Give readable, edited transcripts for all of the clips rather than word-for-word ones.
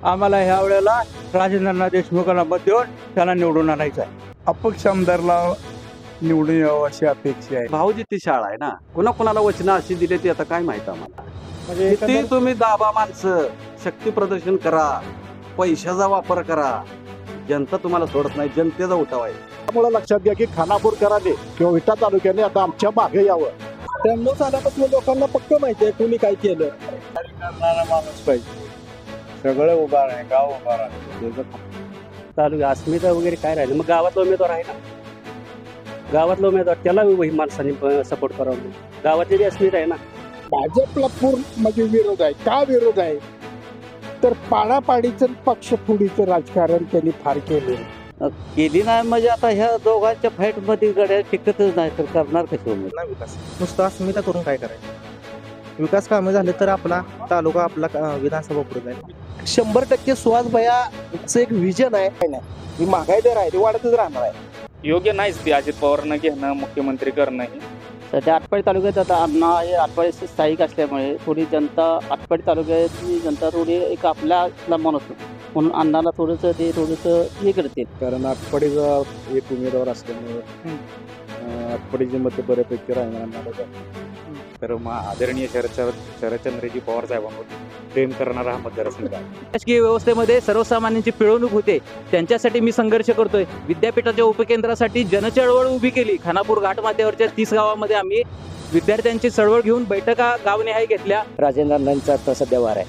आम्हाला ह्या वेळेला राजेंद्रनाथ देशमुखांना मत देऊन त्यांना निवडून आणायचं आहे. अपक्ष आमदारला निवडून यावं अशी अपेक्षा आहे. भाऊजी शाळा आहे ना, कोणाकोणाला वचनं अशी दिली ती आता काय माहित आम्हाला. म्हणजे किती एकंदर तुम्ही दाबा माणसं, शक्ती प्रदर्शन करा, पैशाचा वापर करा, जनता तुम्हाला सोडत नाही, जनतेचा उठाव आहे. त्यामुळे लक्षात घ्या की खानापूरकरांनी किंवा विटा तालुक्याने आता आमच्या मागे यावं. 93 सालापासून लोकांना पक्क माहिती आहे कोणी काय केलं. करणारा माणूस पाहिजे. सगळं उभा आहे, गाव उभा आहे. तालुका अस्मिता वगैरे काय राहिलं, मग गावातला उमेदवार आहे ना, गावातला उमेदवार त्याला माणसांनी सपोर्ट करावं. गावातली अस्मिता आहे ना. भाजपला पूर्ण म्हणजे विरोध आहे. का विरोध आहे तर पाडापाडीचं पक्षफोडीचं राजकारण त्यांनी फार केले. केली नाही म्हणजे आता ह्या दोघांच्या फाईट मध्ये गड्या टिकतच नाही तर करणार कसे उमेदवार. ना विकास नुसतं अस्मिता करून काय करायचं. विकास कामे झाले तर आपला तालुका आपला विधानसभा पुढे जाईल. 100% सुहास भैयाचं एक विजन आहे. ही महागाई दर आहे ती वाढतच राहणार आहे. योग्य नाहीच ती अजित पवारांना घेणं, मुख्यमंत्री करणं ही. सध्या आटपाडी तालुक्यात आता अण्णा हे आटपाडी स्थायिक असल्यामुळे थोडी जनता आटपाडी तालुक्यातली जनता थोडी एक आपल्याला माणूस म्हणून अण्णाला थोडंसं ते थोडंसं हे करते. कारण आटपाडीचा एक उमेदवार असल्यामुळे आटपाडीची मतं बऱ्यापैकी राहणार. तर मग आदरणीय शरदचंद्रजी पवार साहेबांवर प्रेम करणारा हा मतदारसंघ आहे. राजकीय व्यवस्थेमध्ये सर्वसामान्यांची पिळवणूक होते, त्यांच्यासाठी मी संघर्ष करतोय. विद्यापीठाच्या उपकेंद्रासाठी जनचळवळ उभी केली. खानापूर घाटमाथ्यावरच्या 30 गावामध्ये आम्ही विद्यार्थ्यांची चळवळ घेऊन बैठका गावनिहाय घेतल्या. राजेंद्रांचा आता सध्या वार आहे.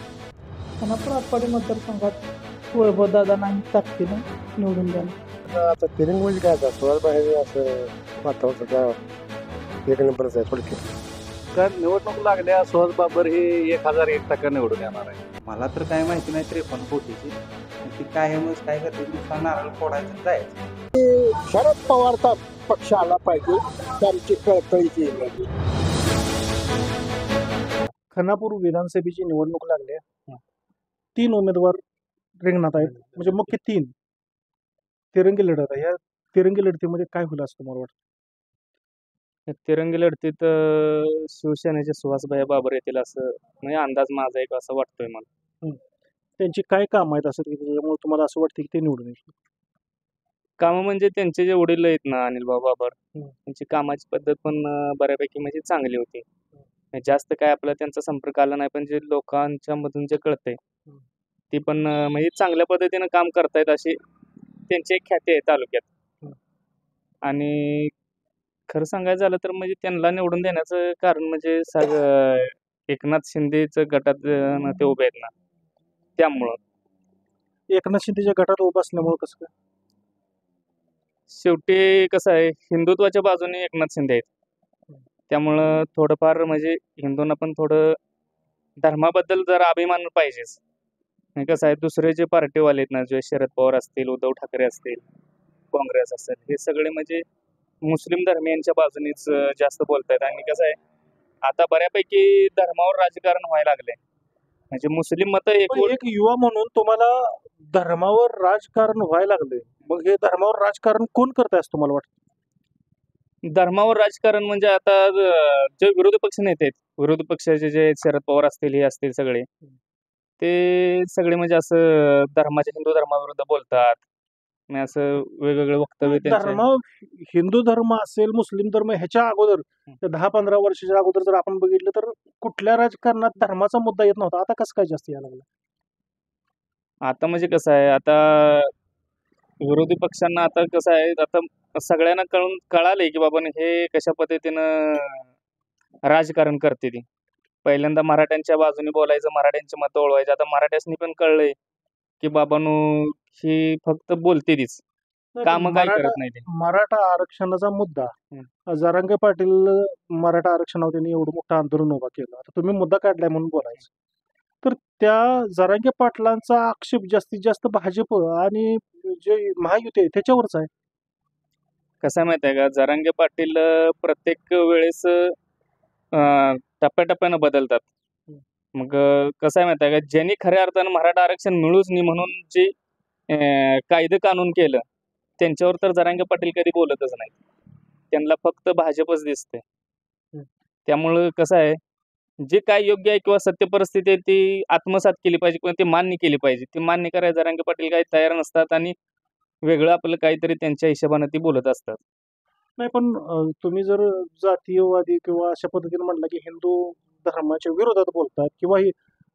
खानापूर आटपाडी मतदारसंघात वैभवदादांना ताकदीनं निवडून द्यावं. आता तिरंग म्हणजे काय आता सुहास भैया असं महत्वाचं का एक नंबरच आहे थोडक्यात. कारण निवडणूक लागल्या सुहास बाबर हे 1001% निवडून येणार आहे. मला तर काय माहिती नाही 53 कोटीची ती काय आहे, मग काय करते नुसता नारळ फोडायचं जायचं. शरद पवारचा पक्ष आला पाहिजे त्यांची कळकळीची. खानापूर विधानसभेची निवडणूक लागली आहे. 3 उमेदवार रिंगणात आहेत, म्हणजे मुख्य 3 तिरंगी लढत आहे. या तिरंगी लढतीमध्ये काय होईल असं तुम्हाला वाटतं? तिरंगी लढतीत शिवसेनेचे सुहासभाई बाबर येतील असं म्हणजे अंदाज माझा एक असं वाटतोय मला. त्यांची काय काम आहेत असं की त्याच्यामुळे तुम्हाला असं वाटतं की ते निवडून येईल? कामं म्हणजे त्यांचे जे वडील आहेत ना अनिलभाऊ बाबर, त्यांची कामाची पद्धत पण बऱ्यापैकी म्हणजे चांगली होती. जास्त काय आपला त्यांचा संपर्क आला नाही, पण जे लोकांच्या मधून जे कळतंय ती पण म्हणजे चांगल्या पद्धतीनं काम करतायत अशी त्यांची एक ख्याती आहे तालुक्यात. आणि खरं सांगायचं झालं तर म्हणजे त्यांना निवडून देण्याचं कारण म्हणजे एकनाथ शिंदेचं गटात ते उभे आहेत ना, त्यामुळं. एकनाथ शिंदेच्या गटात उभं असल्यामुळे कसं काय? शेवटी कसं आहे, हिंदुत्वाच्या बाजूने एकनाथ शिंदे आहेत, त्यामुळं थोडंफार म्हणजे हिंदूंना पण थोडं धर्माबद्दल जरा अभिमान पाहिजेच. कसं आहे, दुसरे जे पार्टीवाले आहेत ना, जे शरद पवार असतील, उद्धव ठाकरे असतील, काँग्रेस असेल, हे सगळे म्हणजे मुस्लिम धर्मियांच्या बाजूनेच जास्त बोलतायत. आणि कसं आहे, आता बऱ्यापैकी धर्मावर राजकारण व्हायला लागलंय. म्हणजे मुस्लिम मत एक युवा म्हणून तुम्हाला धर्मावर राजकारण व्हायला लागले, मग हे धर्मावर राजकारण कोण करताय असं तुम्हाला वाटतं? धर्मावर राजकारण म्हणजे आता जे विरोधी पक्ष नेते आहेत, विरोधी पक्षाचे जे शरद पवार असतील, हे असतील सगळे, ते सगळे म्हणजे असं हिंदू धर्माविरुद्ध बोलतात. असं वेगवेगळे वक्तव्य धर्म, हिंदू धर्म असेल, मुस्लिम धर्म, ह्याच्या अगोदर 10-15 वर्षाच्या अगोदर जर आपण बघितलं तर कुठल्या राजकारणात धर्माचा मुद्दा येत नव्हता. आता कसं काय जास्त यायला लागला? आता म्हणजे कसं आहे, आता विरोधी पक्षांना आता कसं आहे, आता सगळ्यांना कळालंय की बाबा हे कशा पद्धतीनं राजकारण करते ती. पहिल्यांदा मराठ्यांच्या बाजूने बोलायचं, मराठ्यांची मतं ओळवायचं. आता मराठ्यांनी पण कळलंय की बाबांनो ही फक्त बोलते तीच, काम काय करत नाही ते. मराठा आरक्षणाचा मुद्दा जरांगे पाटील मराठा आरक्षणावर त्यांनी एवढं मोठं आंदोलन उभा केलं. आता तुम्ही मुद्दा काढलाय म्हणून बोलायचं, तर त्या जरांगे पाटलांचा आक्षेप जास्तीत जास्त भाजप आणि जे महायुती आहे त्याच्यावरच आहे. कसं आहे माहिती आहे का, जरांगे पाटील प्रत्येक वेळेस टप्प्याटप्प्यानं बदलतात. मग कसं आहे माहिती आहे का, ज्यांनी खऱ्या अर्थानं मराठा आरक्षण मिळूच नाही म्हणून जे कायदे कानून केलं, त्यांच्यावर तर जरांगे पाटील कधी बोलतच नाही. त्यांना फक्त भाजपच दिसते. त्यामुळं कसं आहे, जे काय योग्य आहे किंवा सत्य परिस्थिती आहे ती आत्मसात केली पाहिजे किंवा ती मान्य केली पाहिजे. ती मान्य करायला जरांगे पाटील काही तयार नसतात आणि वेगळं आपलं काहीतरी त्यांच्या हिशोबाने ती बोलत असतात. नाही पण तुम्ही जर जातीयवादी किंवा अशा पद्धतीने म्हटलं की हिंदू धर्माच्या विरोधात बोलतात किंवा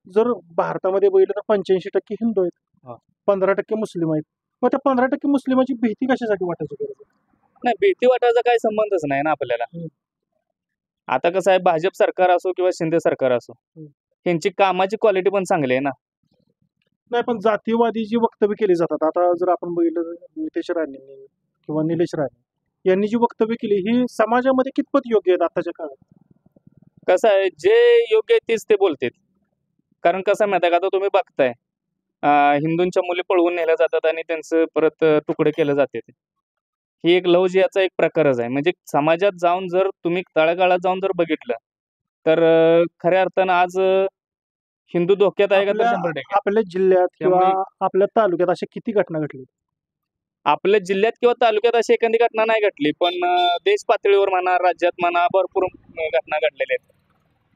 जर भारतामध्ये बघितलं तर 85% हिंदू आहेत, 15% मुस्लिम आहेत. मग त्या 15% मुस्लिमाची भीती कशासाठी वाटायची गरज आहे? नाही, भीती वाटायचा काही संबंधच नाही ना आपल्याला. आता कसं आहे, भाजप सरकार असो किंवा शिंदे सरकार असो, त्यांची कामाची क्वालिटी पण चांगली आहे ना. नाही पण जातीयवादी जी वक्तव्य केली जातात, आता जर आपण बघितलं नितेश राणेंनी किंवा निलेश राणे यांनी जी वक्तव्य केली ही समाजामध्ये कितपत योग्य आहेत आताच्या काळात? कसं आहे, जे योग्य आहे तेच ते बोलतात. कारण कसं माहिती आहे का, आता तुम्ही बघताय हिंदूंच्या मुली पळवून नेल्या जातात आणि त्यांचं परत तुकडे केले जाते. ही एक लव जिहाचा एक प्रकारच आहे. म्हणजे समाजात जाऊन जर तुम्ही तळागाळात जाऊन जर बघितलं तर खऱ्या अर्थानं आज हिंदू धोक्यात आहे का, तर 100%. आपल्या जिल्ह्यात किंवा आपल्या तालुक्यात अशा किती घटना घडली? आपल्या जिल्ह्यात किंवा तालुक्यात अशी एखादी घटना नाही घडली, पण देश पातळीवर म्हणा, राज्यात म्हणा, भरपूर घटना घडलेल्या आहेत.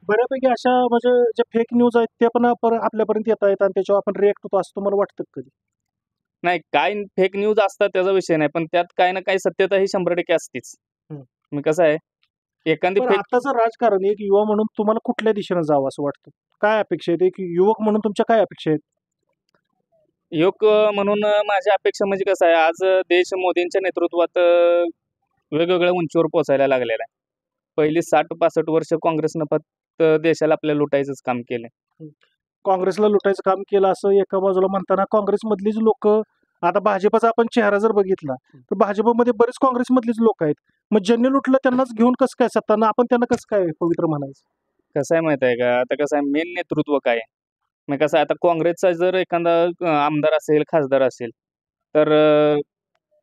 बऱ्यापैकी अशा म्हणजे जे फेक न्यूज आहेत ते पण आपल्यापर्यंत येत आहेत आणि त्याच्यावर आपण रिएक्ट होतो असं तुम्हाला वाटतं कधी? नाही, काय फेक न्यूज असतात त्याचा विषय नाही, पण त्यात काही ना काही सत्यता ही 100% असतीच. मग कसं आहे, एखादी पण आताचं राजकारण एक युवा म्हणून तुम्हाला कुठल्या दिशेने जावं असं वाटतं? काय अपेक्षा आहेत? एक युवक म्हणून तुमच्या काय अपेक्षा आहेत? योग म्हणून माझ्या अपेक्षा म्हणजे कसं आहे, आज देश मोदींच्या नेतृत्वात वेगवेगळ्या उंचीवर पोहोचायला लागलेला आहे. पहिली 60-65 वर्ष काँग्रेसनं फक्त देशाला आपल्या लुटायचंच काम केलं. काँग्रेसला लुटायचं काम केलं असं एका बाजूला म्हणताना काँग्रेसमधलीच लोक, आता भाजपचा आपण चेहरा जर बघितला तर भाजपमध्ये बरेच काँग्रेसमधलीच लोक आहेत. मग ज्यांनी लुटलं त्यांनाच घेऊन कसं काय सत्ताना आपण त्यांना कसं काय पवित्र म्हणायचं? कसं आहे माहिती आहे का, आता कसं आहे, मेन नेतृत्व काय आहे. मग कसं आहे, आता काँग्रेसचा जर एखादा आमदार असेल, खासदार असेल, तर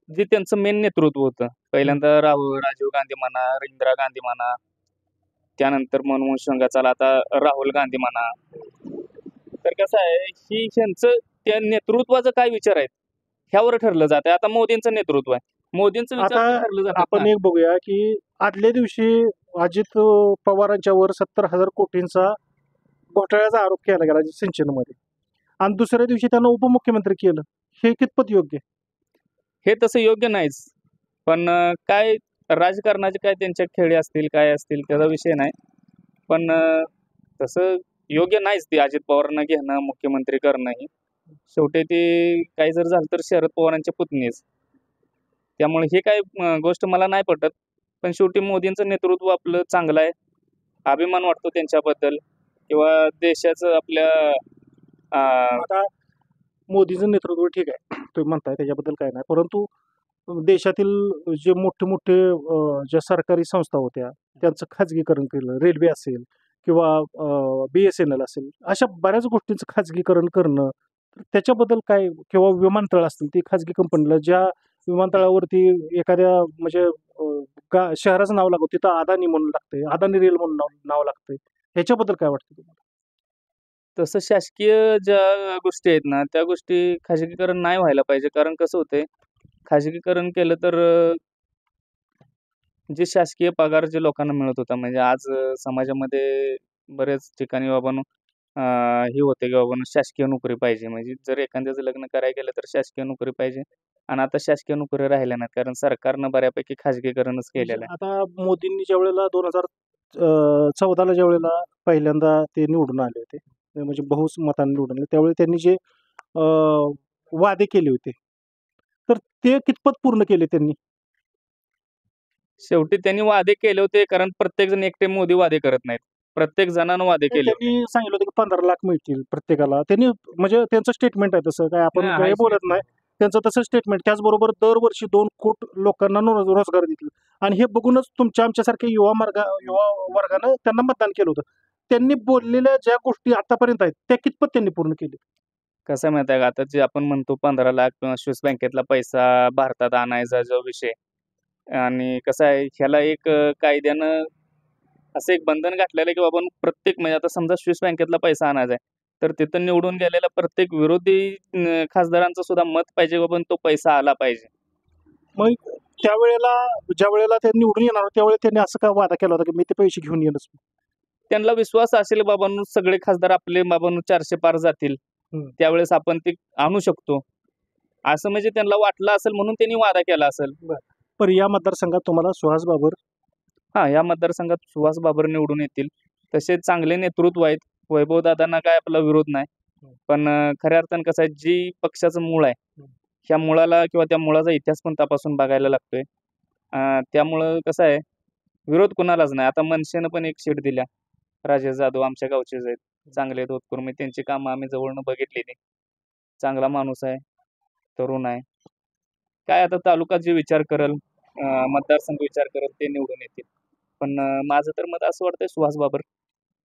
जे त्यांचं मेन नेतृत्व होतं, पहिल्यांदा राजीव गांधी म्हणा, इंदिरा गांधी म्हणा, त्यानंतर मनमोहन सिंग, चला आता राहुल गांधी म्हणा. तर कसं आहे, ही त्यांचं त्या नेतृत्वाचं काय विचार आहेत ह्यावर ठरलं जातं. आता मोदींचं नेतृत्व आहे, मोदींचं विचार ठरलं जातं. आपण एक बघूया की आदल्या दिवशी अजित पवारांच्या वर 70,000 कोटींचा घोटाळ्याचा आरोप केला गेला सिंचनमध्ये आणि दुसऱ्या दिवशी त्यांना उपमुख्यमंत्री केलं. हे कितपत योग्य? हे तसं योग्य नाहीच, पण काय राजकारणाचे काय त्यांच्या खेळी असतील, काय असतील त्याचा विषय नाही, पण तसं योग्य नाहीच ते अजित पवारांना घेणं, मुख्यमंत्री करणंही. शेवटी ते काही जर झालं तर शरद पवारांचे पुतणीच. त्यामुळे हे काय गोष्ट मला नाही पटत, पण शेवटी मोदींचं नेतृत्व आपलं चांगलं आहे, अभिमान वाटतो त्यांच्याबद्दल किंवा देशाचं आपल्या आता मोदीचं नेतृत्व ठीक आहे, तुम्ही म्हणताय त्याच्याबद्दल काय नाही, परंतु देशातील जे मोठे मोठे ज्या सरकारी संस्था होत्या त्यांचं खाजगीकरण केलं, रेल्वे असेल किंवा BSNL असेल, अशा बऱ्याच गोष्टींचं खाजगीकरण करणं, तर त्याच्याबद्दल काय? किंवा विमानतळ असतील ती खाजगी कंपनीला, ज्या विमानतळावरती एखाद्या म्हणजे शहराचं नाव लागतं तिथं अदानी म्हणून लागतंय, अदानी रेल म्हणून नाव लागतंय, ह्याच्याबद्दल काय वाटतं तुम्हाला? तसं शासकीय ज्या गोष्टी आहेत ना, त्या गोष्टी खाजगीकरण नाही व्हायला पाहिजे. कारण कसं होतंय, खाजगीकरण केलं तर जे शासकीय पगार जे लोकांना मिळत होता, म्हणजे आज समाजामध्ये बऱ्याच ठिकाणी बाबांनो हे होते की बाबांनो शासकीय नोकरी पाहिजे. म्हणजे जर एखाद्याचं लग्न करायला गेलं तर शासकीय नोकरी पाहिजे आणि आता शासकीय नोकरी राहिल्या नाहीत, कारण सरकारनं बऱ्यापैकी खाजगीकरणच केलेलं आहे. आता मोदींनी ज्या वेळेला 2014ला ज्या वेळेला पहिल्यांदा ते निवडून आले होते, म्हणजे बहुमताने निवडून आले, त्यावेळी त्यांनी जे वादे केले होते तर ते कितपत पूर्ण केले त्यांनी? शेवटी त्यांनी वादे केले होते, कारण प्रत्येक जण एकटे मोदी वादे करत नाहीत, प्रत्येक जणांना वादे केले. त्यांनी सांगितलं होतं की 15 लाख मिळतील प्रत्येकाला. त्यांनी म्हणजे त्यांचं स्टेटमेंट आहे, तसं काय आपण काही बोलत नाही, त्यांचं तसं स्टेटमेंट. त्याचबरोबर दरवर्षी 2 कोटी लोकांना रोजगार देतील आणि हे बघूनच तुमच्या आमच्यासारख्या युवा वर्गानं त्यांना मतदान केलं होतं. त्यांनी बोललेल्या ज्या गोष्टी आतापर्यंत आहेत त्या कितपत त्यांनी पूर्ण केली? कसं माहिती आहे का, आता जे आपण म्हणतो 15 लाख किंवा स्विस बँकेतला पैसा भारतात आणायचा जो विषय, आणि कसं आहे, ह्याला एक कायद्यानं असं एक बंधन घातलेलं आहे की बाबा प्रत्येक, म्हणजे आता समजा स्विस बँकेतला पैसा आणायचा आहे तर तिथं निवडून गेलेला प्रत्येक विरोधी खासदारांचं सुद्धा मत पाहिजे बाबा तो पैसा आला पाहिजे. मग त्यावेळेला ज्या वेळेला ते निवडून येणार त्यावेळेला त्यांनी असं काय वादा केला होता की मी ते पैसे घेऊन येईनच? त्यांना विश्वास असेल बाबांनो सगळे खासदार आपले बाबांनो 400 पार जातील, त्यावेळेस आपण ते आणू शकतो असं म्हणजे त्यांना वाटलं असेल म्हणून त्यांनी वादा केला असेल. पण या मतदारसंघात तुम्हाला सुहास बाबर हा, या मतदारसंघात सुहास बाबर निवडून येतील. तसे चांगले नेतृत्व आहेत. वैभव दादांना काय आपला विरोध नाही, पण खऱ्या अर्थानं कसं आहे, जी पक्षाचं मूळ आहे ह्या मुळाला किंवा त्या मुळाचा इतिहास पण तपासून बघायला लागतोय. त्यामुळं कसं आहे, विरोध कोणालाच नाही. आता मनसेनं पण एक सीट दिल्या, राजेश जाधव आमच्या गावचेच आहेत, चांगले आहेत होतकरू, मी त्यांची कामं आम्ही जवळनं बघितलेली. चांगला माणूस आहे, तरुण आहे. काय आता तालुका जे विचार करेल, मतदारसंघ विचार करेल ते निवडून येतील. पण माझं तर मत असं वाटतंय सुहास बाबर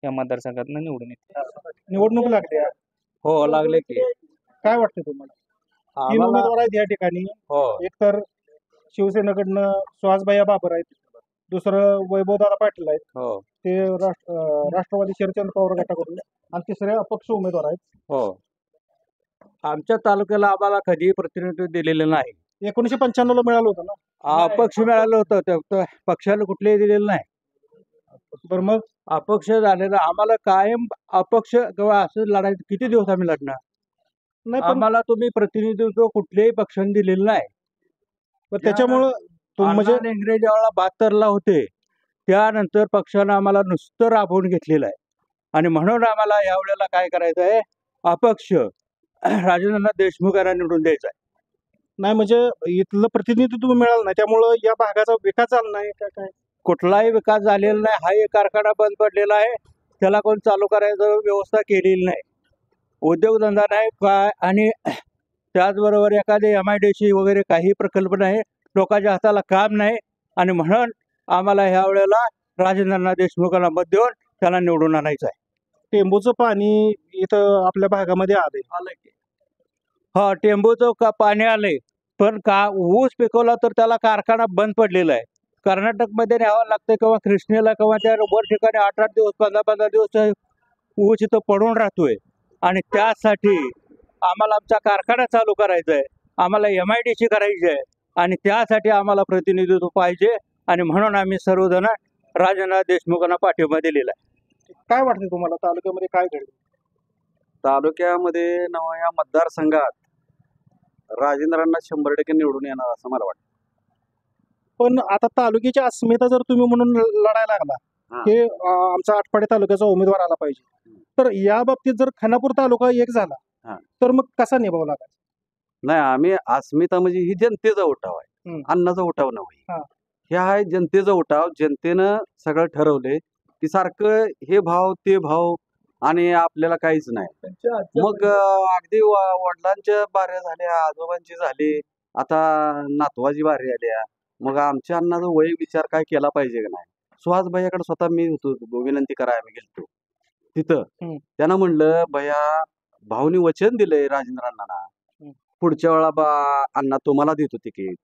या मतदारसंघातनं निवडून येतील. निवडणूक लागली आहे. हो लागले की. काय वाटतं तुम्हाला? 3 उमेदवार आहेत या ठिकाणी. एक तर शिवसेनेकडनं सुहासभाई बाबर आहेत, दुसरं वैभवदादा पाटील आहेत, ते राष्ट्रवादी शरदचंद्र पवार गटाकडून, आणि तिसरे अपक्ष उमेदवार आहेत. आमच्या तालुक्याला आम्हाला कधी प्रतिनिधित्व दिलेलं नाही. 1995 ला मिळालं होतं ना. अपक्ष मिळालं होतं, त्या पक्षाला कुठलेही दिलेलं नाही. बरं, मग अपक्ष झालेलं आम्हाला कायम अपक्ष किंवा असं लढायचं किती दिवस आम्ही लढणार? नाही, पण आम्हाला तुम्ही प्रतिनिधित्व कुठल्याही पक्षाने दिलेलं नाही. त्याच्यामुळं म्हणजे इंग्रजी वेळा 72 ला होते, त्यानंतर पक्षानं आम्हाला नुसतं राबवून घेतलेलं आहे. आणि म्हणून आम्हाला यावेळेला काय करायचं आहे, अपक्ष राजेंद्रनाथ देशमुख यांना निवडून द्यायचं आहे. नाही म्हणजे इथलं प्रतिनिधित्व मिळालं नाही, त्यामुळं या भागाचा विकास झाला नाही का? काय कुठलाही विकास झालेला नाही. हा एक कारखाना बंद पडलेला आहे, त्याला कोण चालू करायचं व्यवस्था केलेली नाही. उद्योगधंदा नाही काय, आणि त्याचबरोबर एखादे MIDC वगैरे काही प्रकल्प नाही, लोकांच्या हाताला काम नाही. आणि म्हणून आम्हाला ह्या वेळेला राजेंद्रनाथ देशमुखांना मत देऊन त्याला निवडून आणायचं आहे. टेंबूचं पाणी इथं आपल्या भागामध्ये आलंय. हा, टेंबूचं पाणी आलंय, पण ऊस पिकवला तर त्याला कारखाना बंद पडलेला आहे. कर्नाटकमध्ये न्यावं लागतं किंवा कृष्णेला किंवा त्या वर ठिकाणी 8-8 दिवस 15-15 दिवस ऊस इथं पडून राहतोय. आणि त्यासाठी आम्हाला आमचा कारखाना चालू करायचा आहे, आम्हाला MIDC करायची आहे, आणि त्यासाठी आम्हाला प्रतिनिधित्व पाहिजे. आणि म्हणून आम्ही सर्वजण राजेंद्रनाथ देशमुखांना पाठिंबा दिलेला आहे. काय वाटतं तुम्हाला तालुक्यामध्ये काय घडलं? तालुक्यामध्ये या मतदारसंघात राजेंद्रांना 100% निवडून येणार असं मला वाटतं. पण आता तालुक्याची अस्मिता जर तुम्ही म्हणून लढायला लागला, की आमचा आटपाडी तालुक्याचा उमेदवार आला पाहिजे, तर या बाबतीत जर खानापूर तालुका एक झाला तर मग कसा निभावला लागेल? नाही, आम्ही अस्मिता म्हणजे ही जनतेचा उठाव आहे, अन्नाचा उठाव नाही. हे आहे जनतेचा उठाव. जनतेनं सगळं ठरवले की सारखं हे भाव ते भाव आणि आपल्याला काहीच नाही. मग अगदी वडिलांच्या बाऱ्या झाल्या, आजोबांची झाली, आता नातवाची बारी आल्या. मग आमच्या अण्णाचा वय विचार काय केला पाहिजे का नाही. सुहास भैयाकडे स्वतः मी होतो, विनंती करायला आम्ही गेलतो तिथं. त्यानं म्हणलं, भैया भाऊनी वचन दिलंय राजेंद्रांना, पुढच्या वेळा अण्णा तुम्हाला देतो तिकीट,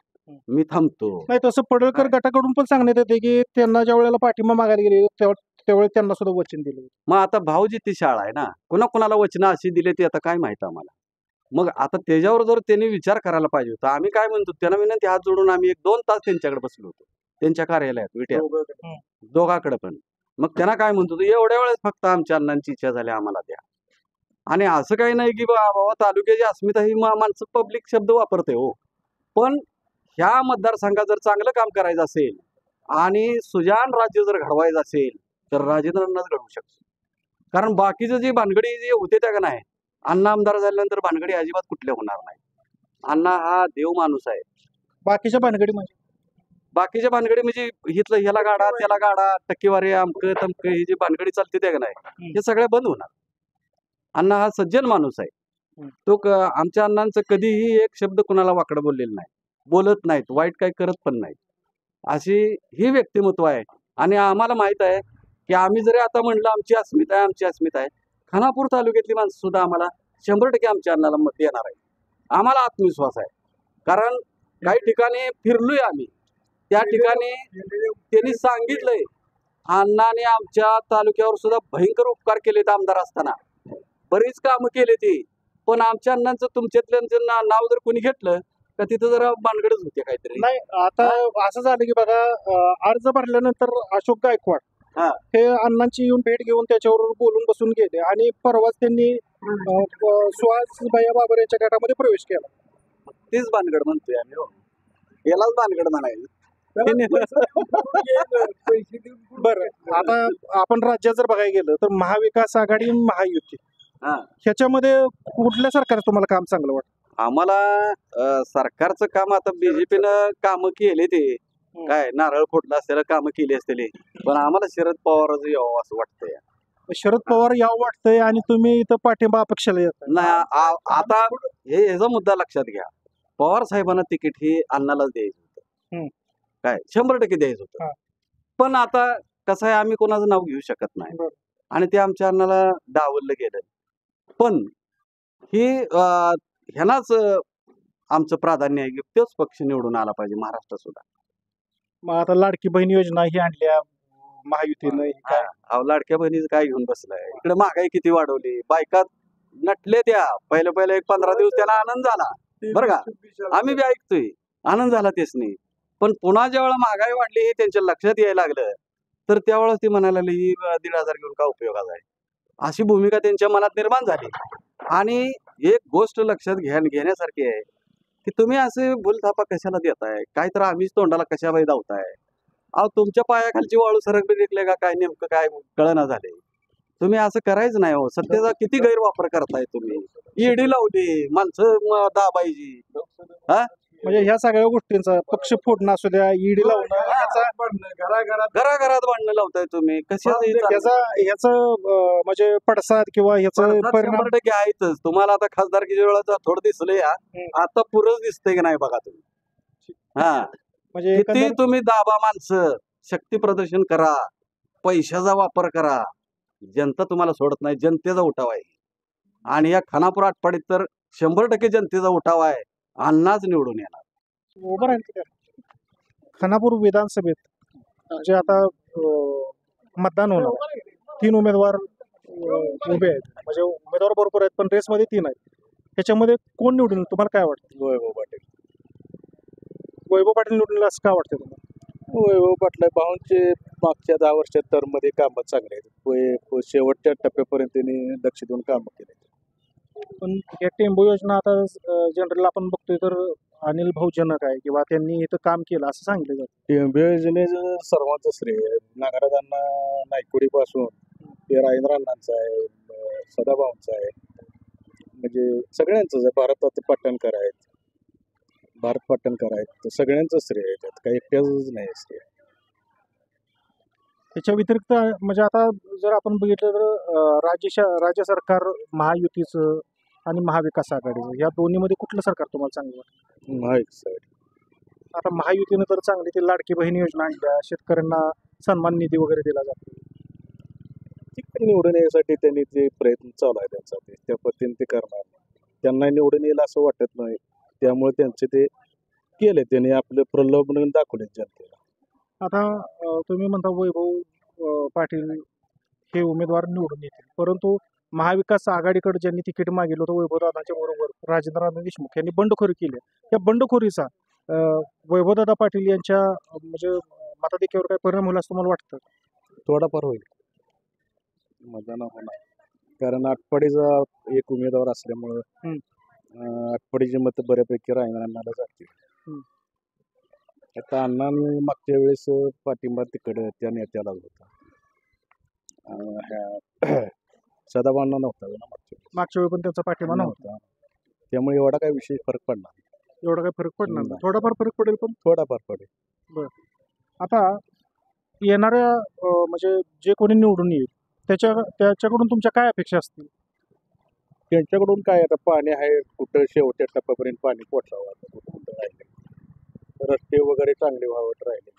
मी थांबतो. नाही, तसं पडळकर गटाकडून पण सांगण्यात येते की त्यांना ज्या वेळेला पाठिंबा मागायला गेले त्यावेळेस त्यांना सुद्धा वचन दिलं. मग आता भाऊजी ती शाळा आहे ना, कुणाला वचनं अशी दिली ती आता काय माहित आम्हाला. मग आता त्याच्यावर जर त्यांनी विचार करायला पाहिजे होता. आम्ही काय म्हणतो, त्यांना विनंती हात जोडून आम्ही 1-2 तास त्यांच्याकडे बसलो होतो, त्यांच्या कार्यालयात विट्यात, दोघाकडे पण. मग त्यांना काय म्हणतो, एवढ्या वेळेस फक्त आमच्या अण्णांची इच्छा झाली आम्हाला द्या. आणि असं काही नाही की बाबा तालुक्याची अस्मिता ही माणसं पब्लिक शब्द वापरते हो, पण ह्या मतदारसंघात जर चांगलं काम करायचं असेल आणि सुजान राज्य जर घडवायचं असेल तर राजेंद्रांनाच घडवू शकतो. कारण बाकीचं जे भानगडी जे होते त्या का नाही, अण्णा आमदार झाल्यानंतर भानगडी अजिबात कुठल्या होणार नाही. अण्णा हा देव माणूस आहे. बाकीच्या भानगडी म्हणजे इथलं ह्याला गाडा त्याला गाडा, टक्केवारी अमकं तमकं ही जी भानगडी चालते त्या का नाही, हे सगळ्या बंद होणार. अण्णा हा सज्जन माणूस आहे. तो आमच्या अण्णांचं कधीही एक शब्द कुणाला वाकडं बोललेलं नाही, बोलत नाहीत, वाईट काही करत पण नाहीत. अशी ही व्यक्तिमत्व आहे. आणि आम्हाला माहित आहे की आम्ही जरी आता म्हणलं आमची अस्मिता आहे, खानापूर तालुक्यातली माणसं सुद्धा आम्हाला 100% आमच्या अण्णाला मत देणार आहे. आम्हाला आत्मविश्वास आहे. कारण काही ठिकाणी फिरलोय आम्ही, त्या ठिकाणी त्यांनी सांगितलंय, अण्णाने आमच्या तालुक्यावर सुद्धा भयंकर उपकार केलेत आमदार असताना, बरीच कामं केली ती. पण आमच्या अण्णांचं तुमच्यातल्यांचं नाव जर कोणी घेतलं का तिथं जरा भानगडच होते काहीतरी. नाही, आता असं झालं की बघा, अर्ज भरल्यानंतर अशोक गायकवाड हा. हे अण्णांची येऊन भेट घेऊन त्याच्यावर बोलून बसून गेले आणि परवाच त्यांनी सुहास भैया बाबर यांच्या गटामध्ये प्रवेश केला. तीच भानगड म्हणतोय आम्ही हो. यालाच भानगड म्हणायचं. बरं, आता आपण राज्यात जर बघायला गेलं तर महाविकास आघाडी महायुती हा. ह्याच्यामध्ये कुठल्या सरकारचं तुम्हाला काम चांगलं वाटतं? आम्हाला सरकारचं काम आता बीजेपीनं कामं केले ते काय नारळ फोडलं असलेलं कामं केली असलेली, पण आम्हाला शरद पवारच यावं असं वाटतंय. शरद पवार यावं वाटतंय आणि तुम्ही इथं पाठिंबा अपक्षाला येत नाही आता ह्याचा मुद्दा लक्षात घ्या. पवार साहेबांना तिकीट हे अण्णालाच द्यायचं होतं. हम्म. काय 100% द्यायचं हा. होतं. पण आता कसं आहे, आम्ही कोणाचं नाव घेऊ शकत नाही बरं. आणि ते आमच्या अण्णाला डावललं गेलं. पण ही ह्यालाच आमचं प्राधान्य आहे की तोच पक्ष निवडून आला पाहिजे महाराष्ट्रात सुद्धा. मग आता लाडकी बहीण योजना ही आणल्या महायुतीनं ही काय अहो, लाडक्या बहिणीचं काय घेऊन बसलाय इकडे. महागाई किती वाढवली, बायका नटले त्या. पहिलं एक 15 दिवस त्याला आनंद झाला बरं का, आम्ही बी ऐकतोय, आनंद झाला तेच नाही. पण पुन्हा ज्यावेळेला महागाई वाढली हे त्यांच्या लक्षात यायला लागलं तर त्यावेळेस ती म्हणायला लागली 1,500 घेऊन का उपयोगाचा आहे, अशी भूमिका त्यांच्या मनात निर्माण झाली. आणि एक गोष्ट लक्षात घेण्यासारखी आहे की तुम्ही असे भूलथापा कशाला देताय, काय तर आम्हीच तोंडाला कशा बाई धावताय. अहो, तुमच्या पायाखालची वाळू सरक बी निघले का काय, नेमकं काय कळना झाले. तुम्ही असं करायचं नाही हो. सत्तेचा किती गैरवापर करताय तुम्ही. ईडी लावली, माणसं दाबायची. म्हणजे ह्या सगळ्या गोष्टींचा पक्ष फोडणं असू द्या, ईडी लावणं, घराघरात भांडणं लावताय तुम्ही. ह्याचा म्हणजे पडसाद किंवा ह्याचा परिणाम 100% आहेतच. तुम्हाला आता खासदारकीच्या वेळेला थोडं दिसलंय, आता पुरंच दिसतंय की नाही बघा तुम्ही. हा, म्हणजे किती तुम्ही दाबा माणसं, शक्ती प्रदर्शन करा, पैशाचा वापर करा, जनता तुम्हाला सोडत नाही. जनतेचा उठाव आहे आणि या खानापूर आटपाडीत तर 100% जनतेचा उठाव आहे. अण्णाच निवडून येणार. उभं राहील. खानापूर विधानसभेत जे आता मतदान होणार, 3 उमेदवार उभे आहेत, म्हणजे उमेदवार भरपूर आहेत पण रेसमध्ये 3 आहेत. ह्याच्यामध्ये कोण निवडून येईल तुम्हाला काय वाटतं? वैभव पाटील. वैभव पाटील निवडून येईल असं का वाटतं तुम्हाला? वैभव पाटील भाऊंचे मागच्या 10 वर्षात टर्ममध्ये कामं चांगले आहेत. शेवटच्या टप्प्यापर्यंत त्यांनी लक्ष देऊन कामं केले. पण या टेंबू योजना आता जनरल आपण बघतोय तर अनिल भाऊ जनक आहे किंवा त्यांनी इथं काम केलं असं सांगितलं जातं. टेंबू योजनेचं सर्वांचं श्रेय आहे. नागराजांना नायकुडीपासून ते राजेंद्रांनांचं आहे, सदाभाऊंचं आहे, म्हणजे सगळ्यांचंच आहे. भारत पाटणकर आहेत, तर सगळ्यांचं श्रेय आहे. त्यात काही एकट्याच नाही श्रेय. त्याच्या व्यतिरिक्त म्हणजे आता जर आपण बघितलं तर राज्य सरकार महायुतीचं आणि महाविकास आघाडीचं या दोन्हीमध्ये कुठलं सरकार तुम्हाला चांगलं वाटतं? महाविकास आघाडी. आता महायुतीनं तर चांगली ती लाडकी बहीण योजना आणल्या, शेतकऱ्यांना सन्मान निधी वगैरे दिला जातो. निवडून येण्यासाठी त्यांनी जे प्रयत्न चालू आहे त्यांचा, त्या पद्धतीने ते करणार. त्यांना निवडून येईल असं वाटत नाही, त्यामुळे त्यांचे ते केले. त्यांनी आपलं प्रलोभन दाखवले जनतेला. आता तुम्ही म्हणता वैभव पाटील हे उमेदवार निवडून येतील, परंतु महाविकास आघाडीकडे ज्यांनी तिकीट मागितलं होतं वैभवदादाच्या बरोबर राजेंद्रनाथ देशमुख यांनी बंडखोरी केली. त्या बंडखोरीचा वैभवदादा पाटील यांच्या म्हणजे मताधिक्यावर काय परिणाम होईल असं तुम्हाला वाटतं? थोडाफार होईल, मजा न होणार. कारण आटपाडीचा एक उमेदवार असल्यामुळं आटपाडीची मतं बऱ्यापैकी राजेंद्रांना जातील. आता अण्णांनी मागच्या वेळेस पाठिंबा तिकडे त्या नेत्याला होता, सदाभाऊंना नव्हता मागच्या वेळी पण त्यांचा पाठिंबा नव्हता. त्यामुळे एवढा काही विशेष फरक पडणार नाही. एवढा काही फरक पडणार नाही, थोडाफार फरक पडेल पण थोडाफार पडेल. बरं, आता येणाऱ्या म्हणजे जे कोणी निवडून येईल त्याच्याकडून तुमच्या काय अपेक्षा असतील? त्यांच्याकडून काय, आता पाणी आहे कुठं शेवटच्या टप्प्यापर्यंत पाणी पोचावं, कुठं राहिले रस्ते वगैरे चांगले व्हावत राहिले.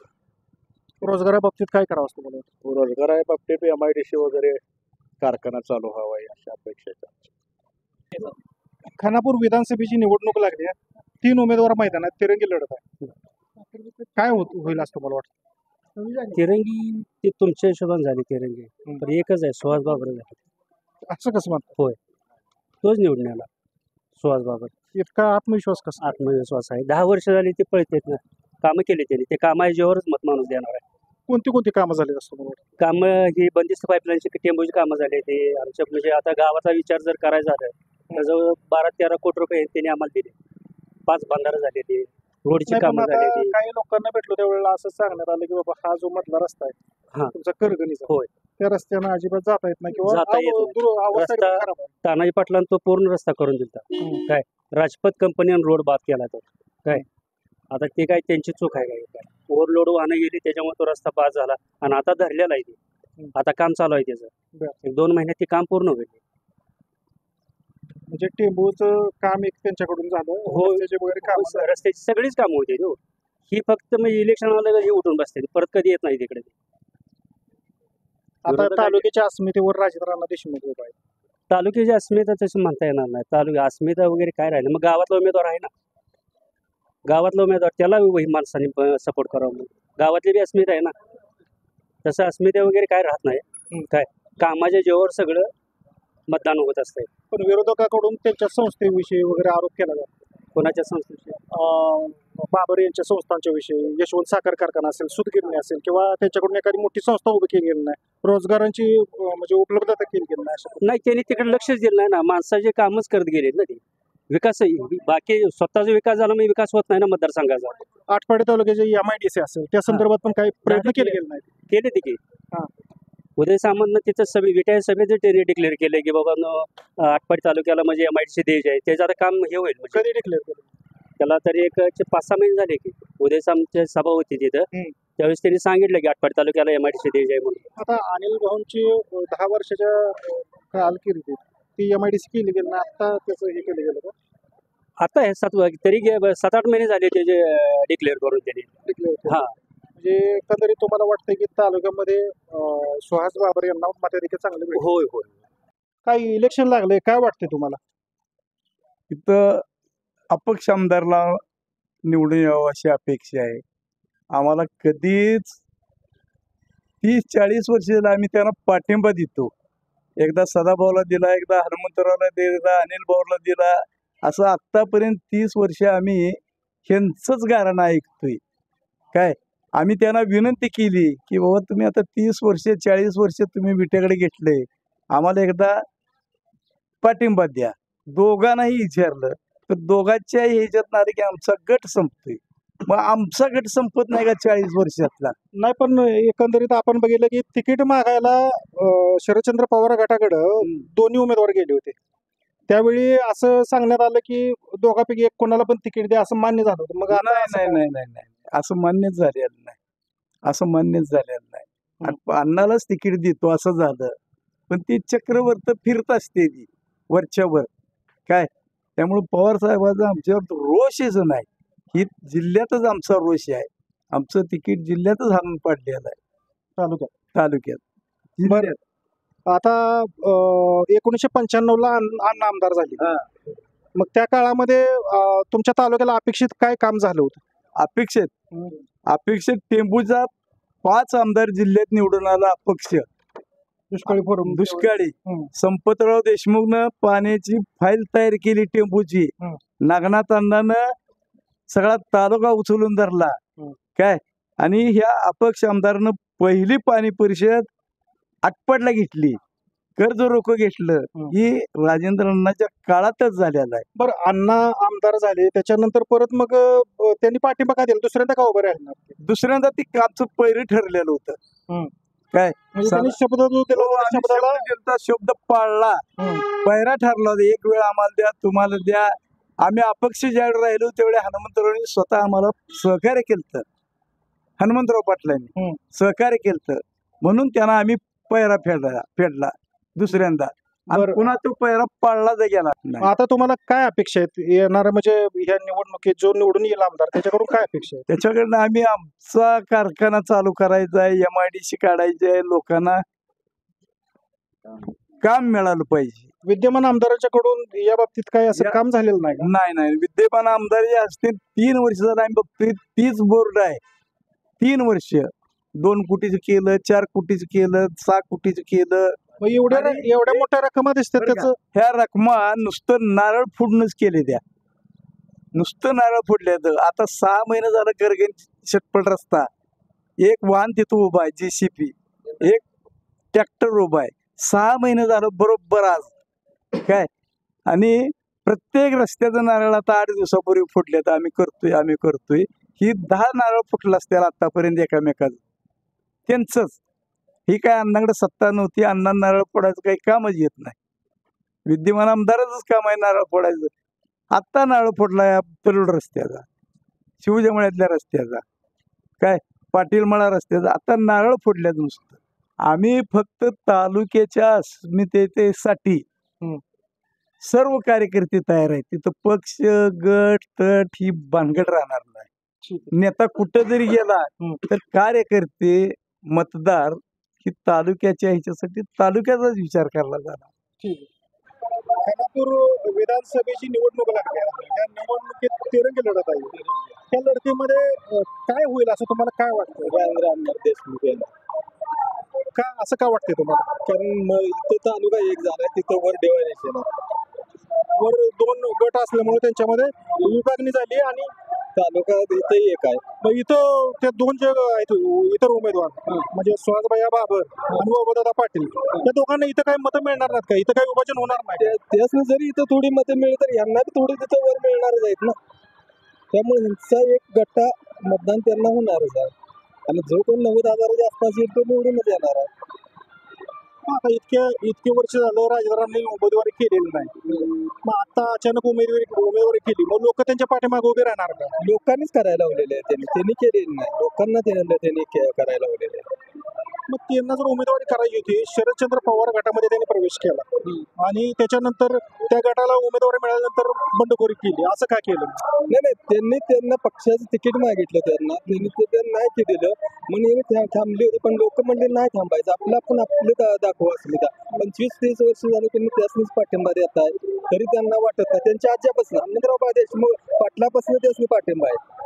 रोजगाराबाबतीत काय करावं असतं मला? रोजगाराबाबतीत MIDC वगैरे कारखाना चालू व्हावा अशा अपेक्षा आहेत. खानापूर विधानसभेची निवडणूक लागली आहे, 3 उमेदवार मैदानात, तिरंगी लढत आहे. काय होईल असं मला वाटतं? तिरंगी ती तुमच्या हिशोबाने झाली तिरंगी, तर एकच आहे सुहास बाबर झाली. असं कसं म्हणतात? होय, तोच निवडून आला सुहास बाबर. इतका आत्मविश्वास कसा? आत्मविश्वास आहे, 10 वर्ष झाली ते पळतेत ना, कामं केली त्यांनी, ते कामाच्या जीवावरच मत माणूस देणार आहे. कोणती कोणती कामं झाली असं मला वाटतं? कामं ही बंदिस्त पाईपलाईनची टेंबूची कामं झाली ते आमच्या म्हणजे आता गावाचा विचार जर करायचा झाला तर जवळ 12-13 कोटी रुपये त्यांनी आम्हाला दिले. 5 बंधारे झाले ते रोडची नाही, पण कामं आता झाली काही लोकांना भेटलो त्यावेळेला असं सांगण्यात आलं की बाबा हा जो मधला रस्ता आहे हा. तुमचा करगणीचा होय. त्या रस्त्यानं अजिबात जाता येत नाही किंवा जाता येत नाही. अवस्था रस्ता- एकदम खराब आहे. तानाजी पाटलांनी तो पूर्ण रस्ता करून दिला काय राजपथ कंपनीने रोड बाद केला तो काय आता ते काय त्यांची चूक आहे काय ओव्हरलोड वाहनं गेली त्याच्यामुळे तो रस्ता बाद झाला आणि आता धरलेला आहे ते आता काम चालू आहे त्याचं बरं. 1-2 महिन्यात ते काम पूर्ण होईल. म्हणजे टेंबूचं काम एक त्यांच्याकडून झालं हो. रस्त्याचे वगैरे काम रस्त्याची सगळीच कामं होते हो ही फक्त म्हणजे इलेक्शन आलं हे उठून बसते परत कधी येत नाही तिकडे. आता विरोधक तालुक्याच्या अस्मितेवर राजेंद्रांना देशमुख उभा आहे. तालुक्याची अस्मिता तसं म्हणता येणार नाही तालुका अस्मिता वगैरे काय राहिलं मग गावातला उमेदवार आहे ना गावातला उमेदवार त्याला वही माणसाने सपोर्ट करावं मग गावातली बी अस्मिता आहे ना तसं अस्मिता वगैरे काय राहत नाही काय कामाच्या जेव्हावर सगळं मतदान होत असतंय. पण विरोधकाकडून त्यांच्या संस्थेविषयी वगैरे आरोप केला जातो. कोणाच्या संस्थेचे बाबर यांच्या संस्थांच्या विषयी यशवंत साखर कारखाना असेल सुतगिरणी असेल किंवा त्यांच्याकडून एखादी मोठी संस्था उभी केली गेली नाही रोजगारांची म्हणजे उपलब्धता केली गेली नाही अशा नाही त्यांनी तिकडे लक्षच दिलं नाही ना माणसाचे कामच करत गेले ना ते विकास बाकी स्वतःचा विकास झाला म्हणजे विकास होत नाही ना मतदारसंघाचा. आटपाडी तालुक्याचे MIDC असेल त्या संदर्भात पण काही प्रयत्न केले गेले नाही. केले ते की उदय सामंतनं तिथं सभे विटाय सभेचं त्यांनी डिक्लेअर केलं की बाबा आटपाडी तालुक्याला म्हणजे MIDC द्यायचे आहे त्याचं आता काम हे होईल म्हणजे कधी डिक्लेअर केलं त्याला तरी एक 5-6 महिने झाले की उदय सामंतची सभा होती तिथं त्यावेळेस त्यांनी सांगितलं की आटपाडी तालुक्याला MIDC द्यायचे आहे म्हणून. आता अनिल भाऊंची 10 वर्षाच्या कारकिर्दीत ती MIDC केली गेली ना आता त्याचं हे केलं गेलं का आता हे 7-8 महिने झाले त्याचे डिक्लेअर करून त्यांनी डिक्लेअर हा म्हणजे एकंदरीत तुम्हाला वाटतं की तालुक्यामध्ये सुहास बाबर यांना मताधिक्य चांगले भेटले. होय होय. काही इलेक्शन लागले काय वाटते तुम्हाला? इथं अपक्ष आमदारला निवडून यावं अशी अपेक्षा आहे आम्हाला. कधीच 30-40 वर्ष झालं आम्ही त्यांना पाठिंबा देतो. एकदा सदाभाऊला दिला एकदा हनुमंतरावला दिला अनिल भाऊला दिला असं आत्तापर्यंत 30 वर्ष आम्ही ह्यांचंच गाणं ऐकतोय. काय आम्ही त्यांना विनंती केली की बाबा तुम्ही आता 30 वर्ष 40 वर्ष तुम्ही विट्याकडे घेतले आम्हाला एकदा पाठिंबा द्या. दोघांनाही विचारलं तर दोघांच्या ह्याच्यात आले की आमचा गट संपतोय. मग आमचा गट संपत नाही का 40 वर्षातला? नाही पण एकंदरीत आपण बघितलं की तिकीट मागायला शरदचंद्र पवार गटाकडं दोन्ही उमेदवार गेले होते. त्यावेळी असं सांगण्यात आलं की दोघांपैकी एक कोणाला पण तिकीट द्या असं मान्य झालं होतं. मग आता असं नाही नाही नाही नाही असं मान्यच झालेलं नाही. असं मान्यच झालेलं नाही. अण्णालाच तिकीट देतो असं झालं पण ती चक्रवर्त फिरत असते ती वरच्यावर काय. त्यामुळे पवार साहेबांचा आमच्यावर रोषच नाही. ही जिल्ह्यातच आमचा रोष आहे. आमचं तिकीट जिल्ह्यातच हाणून पाडलेलं आहे तालुक्यात. बरं आता 1995 ला अण्णा आमदार झाले मग त्या काळामध्ये तुमच्या तालुक्याला अपेक्षित काय काम झालं होतं? अपेक्षित टेंबूचा 5 आमदार जिल्ह्यात निवडून आला अपक्ष. दुष्काळी संपतराव देशमुखनं पाण्याची फाईल तयार केली टेंबूची. नागनाथ अण्णानं सगळा तालुका उचलून धरला काय. आणि ह्या अपक्ष आमदारानं पहिली पाणी परिषद आटपाडला घेतली. कर्ज रोख घेतलं ही राजेंद्र अण्णाच्या काळातच झालेला आहे. बरं अण्णा आमदार झाले त्याच्यानंतर परत मग त्यांनी पाठिंबा का दिला दुसऱ्यांदा का उभं राहणार? दुसऱ्यांदा ती कामचं पहिरे ठरलेलं होतं काय. शब्द शब्द पाळला पहिरा ठरला होता. एक वेळ आम्हाला द्या तुम्हाला द्या. आम्ही अपक्ष ज्यावेळी राहिलो त्यावेळी हनुमंतरावांनी स्वतः आम्हाला सहकार्य केलं. हनुमंतराव पाटलांनी सहकार्य केलं म्हणून त्यांना आम्ही पहिरा फेडला दुसऱ्यांदा. पुन्हा तो पहिरा पाळला गेला. आता तुम्हाला काय अपेक्षा आहेत येणार म्हणजे ह्या निवडणुकीत जो निवडून येईल आमदार त्याच्याकडून काय अपेक्षा आहे? त्याच्याकडनं आम्ही आमचा कारखाना चालू करायचा आहे. MIDC काढायची आहे. लोकांना काम मिळालं पाहिजे. विद्यमान आमदारांच्याकडून या बाबतीत काय असं काम झालेलं नाही? नाही विद्यमान आमदार जे असतील 3 वर्ष झालं आम्ही बघतोय. 30 बोर्ड आहे. 3 वर्ष 2 कोटीचं केलं 4 कोटीचं केलं 6 कोटीचं केलं. एवढ्या मोठ्या रकमा दिसतात त्याचं. ह्या रकमा नुसतं नारळ फोडूनच केले त्या. नुसतं नारळ फोडल्या. आता 6 महिने झालं करगण शटपट रस्ता एक वाहन तिथं उभा आहे JCB, एक ट्रॅक्टर उभा आहे. 6 महिने झालं बरोबर आज काय. आणि प्रत्येक रस्त्याचं नारळ आता 8 दिवसापूर्वी फुटले तर आम्ही करतोय. ही 10 नारळ फुटलं असतील आतापर्यंत एकामेकाचं त्यांचंच. ही काय अण्णाकडे सत्ता नव्हती, अण्णा नारळ फोडायचं काही कामच येत नाही. विद्यमान आमदाराचंच काम आहे नारळ फोडायचं. आत्ता नारळ फोडला या तरुड रस्त्याचा, शिवजमळ्यातल्या रस्त्याचा, काय पाटीलमळा रस्त्याचा. आता नारळ फोडल्यात नुसतं. आम्ही फक्त तालुक्याच्या अस्मितेसाठी सर्व कार्यकर्ते तयार आहेत. तिथं पक्ष गट तट ही भानगड राहणार नाही. नेता कुठं जरी गेला तर कार्यकर्ते मतदार ही तालुक्याच्या ह्याच्यासाठी तालुक्याचाच विचार करायला जाणार. ठीक आहे. खानापूर विधानसभेची निवडणूक लागली आहे. त्या निवडणुकीत तिरंगी लढत आहे. त्या लढतीमध्ये काय होईल असं तुम्हाला काय वाटतं? राजेंद्र अण्णा देशमुख यांना. का असं का वाटतंय तुम्हाला? कारण इथं तालुका एक झालाय, तिथं वर डिवायडेशन वर 2 गट असल्यामुळे त्यांच्यामध्ये विभागणी झाली आणि तालुका इथंही एक आहे. मग इथं ते 2 जे आहेत इतर उमेदवार म्हणजे सुहासभाई बाबर आणि वैभवदादा पाटील, या दोघांना इथं काही मतं मिळणार नाहीत का? इथं काही विभाजन होणार नाही? त्यासनं जरी इथं थोडी मतं मिळली तर यांना बी थोडी तिथं वर मिळणारच आहेत ना. त्यामुळे ह्यांचा एक गट्टा मतदान त्यांना होणारच आहे. आणि जो कोण 90,000च्या आसपास येईल तो निवडूनच येणार आहे. आता इतके वर्ष झालं राजदारांनी उमेदवारी केलेली नाही. मग आता अचानक उमेदवारी केली, मग लोक त्यांच्या पाठीमागे उभे राहणार का? लोकांनीच करायला लावलेले आहे. त्यांनी केलेली नाही, लोकांना त्यांनी करायला लावलेले आहे. मग त्यांना जर उमेदवारी करायची होती, शरदचंद्र पवार गटामध्ये त्यांनी प्रवेश केला आणि त्याच्यानंतर त्या गटाला उमेदवारी मिळाल्यानंतर बंडखोरी केली, असं का केलं? नाही, त्यांना पक्षाचं तिकीट मागितलं, त्यांनी नाही केलेलं म्हणून थांबली होती. पण लोक म्हणजे नाही थांबायचं, आपलं दाखवा अस्मिता. 25-30 वर्ष झालं त्यांनी त्यासनीच पाठिंबा देत आहे, तरी त्यांना वाटत नाही. त्यांच्या आज्यापासून हनुमंतराव देशमुख पाटलापासून त्यासनी पाठिंबा आहे.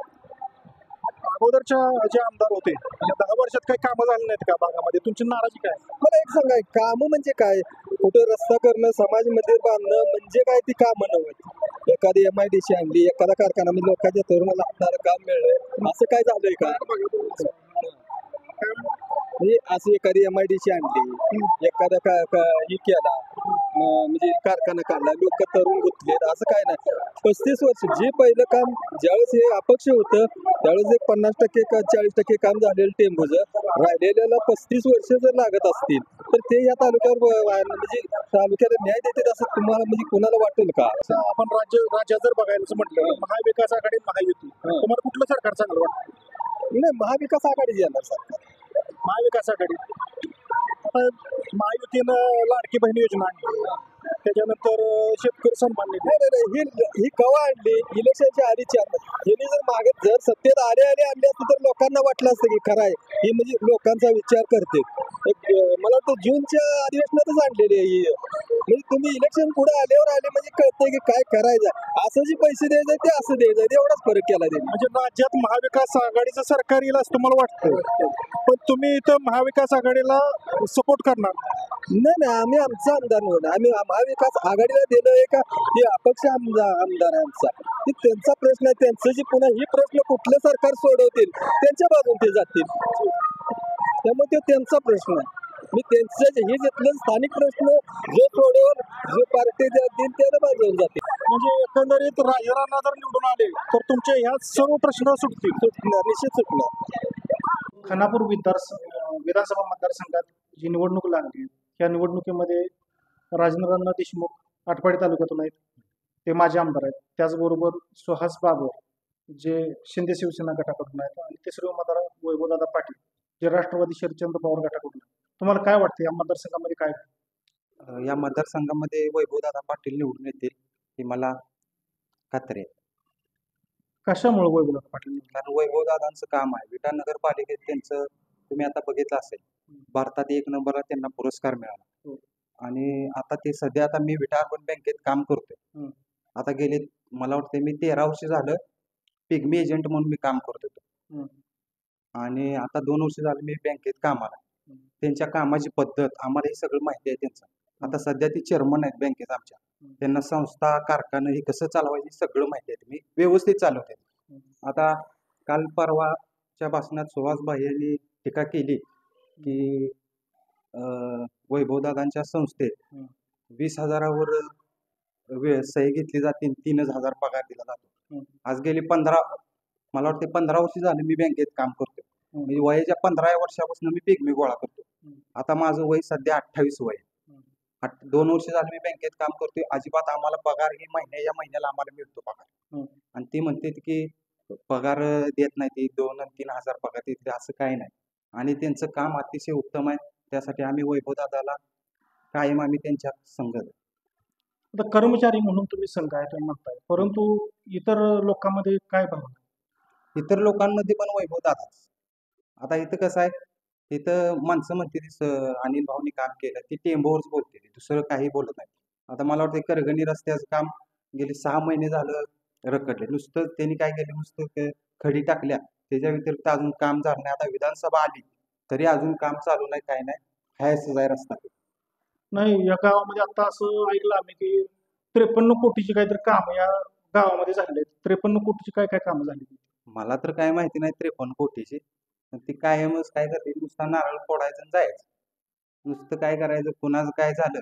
अगोदरच्या जे आमदार होते 10 वर्षात काही कामं झाली नाहीत का भागामध्ये? तुमची नाराजी काय? मला एक सांगा, कामं म्हणजे काय? कुठं रस्ता करणं, समाज मंदिर बांधणं म्हणजे काय? ती कामं नव्हती. एखादी MIDC आणली, एखादा कारखाना म्हणजे लोकांच्या तरुणाला लागणारं काम मिळलंय, असं काय झालंय का? म्हणजे असं एखादी MIDC आणली, एखादा ही केला म्हणजे कारखाना काढला, लोक तरुण गुंतलेत, असं काय नाही. 35 वर्ष जे पहिलं काम ज्यावेळेस हे अपक्ष होतं त्यावेळेस एक 50% का 40% काम झालेलं टेंबूचं, राहिलेल्याला 35 वर्ष जर लागत असतील तर ते या तालुक्यावर म्हणजे तालुक्याला न्याय देतात असं तुम्हाला म्हणजे कोणाला वाटेल का? आपण राज्यात जर बघायचं म्हटलं, महाविकास आघाडी महायुती, तुम्हाला कुठलं सरकार चांगलं वाटतं? नाही, महाविकास आघाडी येणार सरकार. महाविकास आघाडी. आता महायुतीनं लाडकी बहीण योजना आणली, त्याच्यानंतर शेतकरी सन्मान निधी. नाही, ही कवा आणली? इलेक्शनच्या आधीची आणली. यांनी जर मागे जर सत्तेत आणली असते तर लोकांना वाटलं असतं की खरं आहे, ही म्हणजे लोकांचा विचार करते. मला वाटतं जूनच्या अधिवेशनातच आणलेली आहे. म्हणजे तुम्ही इलेक्शन पुढे आल्यावर आले म्हणजे कळतंय की काय करायचं. असं जे पैसे द्यायचे ते असं द्यायचं, एवढाच फरक केला त्यांनी. म्हणजे राज्यात महाविकास आघाडीचं सरकार येईल असं तुम्हाला वाटतं, पण तुम्ही इथं महाविकास आघाडीला सपोर्ट करणार? नाही, आम्ही आमचा आमदार निवडणार. आम्ही महाविकास आघाडीला दिलं का हे अपक्ष आमदार आहे आमचा, ते त्यांचा प्रश्न आहे. त्यांचं जे पुन्हा ही प्रश्न कुठलं सरकार सोडवतील त्यांच्या बाजून ते जातील, त्यामुळे ते त्यांचा प्रश्न आहे. मी त्यांचं हे घेतलं स्थानिक प्रश्न जे सोडवून जे पार्टी देतील त्याला बाजून जातील. म्हणजे एकंदरीत राजरांना जर निवडून आले तर तुमचे ह्या सर्व प्रश्न सुटतील? निश्चित सुटणार. खानापूर विधानसभा मतदारसंघात जी निवडणूक लागली, या निवडणुकीमध्ये राजेंद्र देशमुख आटपाडी तालुक्यातून आहेत, ते माजी आमदार आहेत. त्याचबरोबर सुहास बाबर जे शिंदे शिवसेना गटाकडून आहेत, आणि तिसरे उमेदवार वैभवदादा पाटील जे राष्ट्रवादी शरदचंद्र पवार गटाकडून. तुम्हाला काय वाटतं या मतदारसंघामध्ये काय? या मतदारसंघामध्ये वैभवदादा पाटील निवडून येतील ही मला खात्री आहे. कशामुळे वैभवदादा पाटील? कारण वैभवदादांचं काम आहे. विटा नगरपालिकेत त्यांचं तुम्ही आता बघितलं असेल, भारतात 1 नंबरला त्यांना पुरस्कार मिळाला. आणि आता ते सध्या आता मी विटा अर्बन बँकेत काम करतोय. आता गेले मला वाटतं मी 13 वर्ष झालं पिग्मी एजंट म्हणून मी काम करत होतो, आणि आता 2 वर्ष झालं मी बँकेत कामाला. त्यांच्या कामाची पद्धत आम्हाला हे सगळं माहिती आहे त्यांचं. आता सध्या ते चेअरमन आहेत बँकेत आमच्या, त्यांना संस्था कारखाना हे कसं चालवायचं सगळं माहिती आहे, मी व्यवस्थित चालवते. आता काल परवा मागच्या भाषणात सुहासभाई यांनी टीका केली की वैभवदादांच्या संस्थेत 20,000वर सही घेतली जाते, 3,000 पगार दिला जातो. आज गेली मला वाटते 15 वर्ष झाले मी बँकेत काम करतो. म्हणजे वयाच्या 15व्या वर्षापासून मी पिगमी गोळा करतो. आता माझं वय सध्या 28 वय. 2 वर्ष झाले मी बँकेत काम करतोय. अजिबात आम्हाला पगार ही महिन्याला आम्हाला मिळतो पगार. आणि ती म्हणते की पगार देत नाही, ती 2 आणि 3,000 पगार देते, असं काही नाही. आणि त्यांचं काम अतिशय उत्तम आहे. त्यासाठी आम्ही वैभवदादाला कायम आम्ही त्यांच्या संघ. आता कर्मचारी म्हणून तुम्ही संघ आहे तुम्ही म्हणताय, परंतु इतर लोकांमध्ये काय भावना? इतर लोकांमध्ये पण वैभवदादाच. आता इथं कसं आहे, इथं माणसं म्हणते अनिल भाऊनी काम केलं, ती टेंबोवरच बोलते, दुसरं काही बोलत नाही. आता मला वाटतं करगणी रस्त्याचं काम गेले 6 महिने झालं रखडले. नुसतं त्यांनी काय केलं, नुसतं खडी टाकल्या, त्याच्या व्यतिरिक्त अजून काम झालं नाही. आता विधानसभा आली तरी अजून काम चालू नाही, काय नाही, हाय असं जाय रस्ता नाही. या गावामध्ये आता असं ऐकलं आम्ही की 53 कोटीची काहीतरी काम या गावामध्ये झाले. 53 कोटीची काय काय कामं झाली? मला तर काय माहिती नाही 53 कोटीची. ती कायमच काय करते, नुसता नारळ फोडायचं आणि जायचं. नुसतं काय करायचं, कुणाचं काय झालं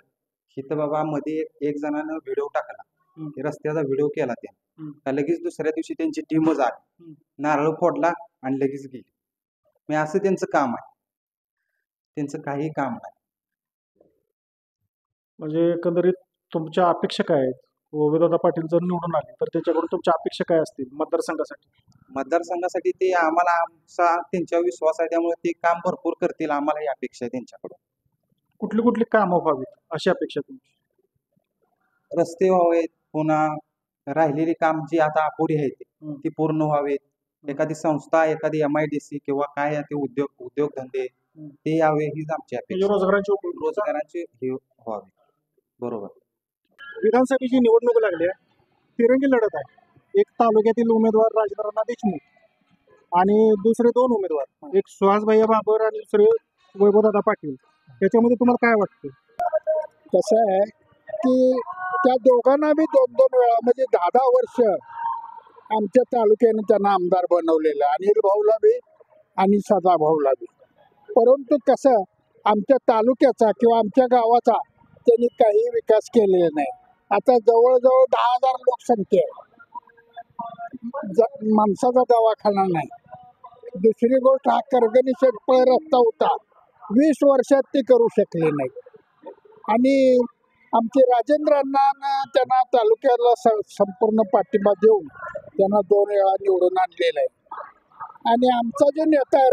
इथं बाबा मध्ये एक जणानं व्हिडिओ टाकला, रस्त्याचा व्हिडिओ केला त्याने, का लगेच दुसऱ्या दिवशी त्यांची टीमच आली, नारळ फोडला आणि लगेच गेली. मी असं त्यांचं काम आहे, त्यांचं काही काम नाही. म्हणजे एकंदरीत तुमच्या अपेक्षा काय आहेत? वैभवदादा पाटील जर निवडून आले तर त्याच्याकडून तुमच्या अपेक्षा काय असतील मतदारसंघासाठी? मतदारसंघासाठी ते आम्हाला त्यांच्यावर विश्वास आहे, त्यामुळे ते काम भरपूर करतील, आम्हाला ही अपेक्षा आहे त्यांच्याकडून. कुठली कुठली कामं व्हावीत अशी अपेक्षा तुमची? रस्ते व्हावेत, पुन्हा राहिलेली काम जी आता अपुरी आहेत ती पूर्ण व्हावेत. एखादी संस्था, एखादी MIDC किंवा काय ते उद्योगधंदे ते यावे, हीच आमची अपेक्षा. रोजगारांचे हे व्हावे. बरोबर. विधानसभेची निवडणूक लागली आहे, तिरंगी लढत आहे. एक तालुक्यातील उमेदवार राजेंद्र देशमुख आणि दुसरे 2 उमेदवार, एक सुहासभाई बाबर आणि दुसरे वैभवदादा पाटील. याच्यामध्ये तुम्हाला काय वाटतं? कसं आहे की त्या दोघांना बी 2-2 वेळा म्हणजे 10-10 वर्ष आमच्या तालुक्याने त्यांना आमदार बनवलेलं, अनिल भाऊला बी आणि सदाभाऊला बी. परंतु कसं आमच्या तालुक्याचा किंवा आमच्या गावाचा त्यांनी काही विकास केलेला नाही. आता जवळजवळ 10,000 लोकसंख्या आहे, माणसाचा दवाखाना नाही. दुसरी गोष्ट, हा करगणी शेटपळ रस्ता होता, 20 वर्षात ते करू शकले नाही. आणि आमचे राजेंद्रांना त्यांना तालुक्याला संपूर्ण पाठिंबा देऊन त्यांना 2 वेळा निवडून आणलेलं आहे. आणि आमचा जो नेता आहे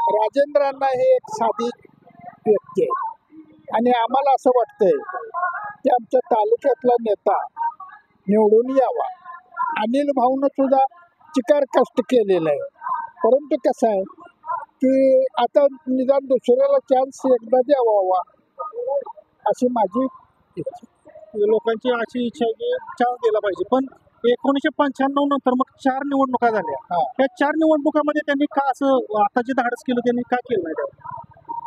राजेंद्रांना हे एक साधी व्यक्ती आहे. आणि आम्हाला असं वाटतंय की आमच्या तालुक्यातला नेता निवडून यावा. अनिल भाऊनं सुद्धा चिकार कष्ट केलेलं आहे, परंतु कसं आहे की आता निदान दुसऱ्याला चान्स एकदा द्यावा अशी माझी इच्छा. लोकांची अशी इच्छा आहे की चान्स दिला पाहिजे. पण 1995 नंतर मग 4 निवडणुका झाल्या. त्या 4 निवडणुकामध्ये त्यांनी का असं आता जे धाडस केलं त्यांनी का केलं नाही?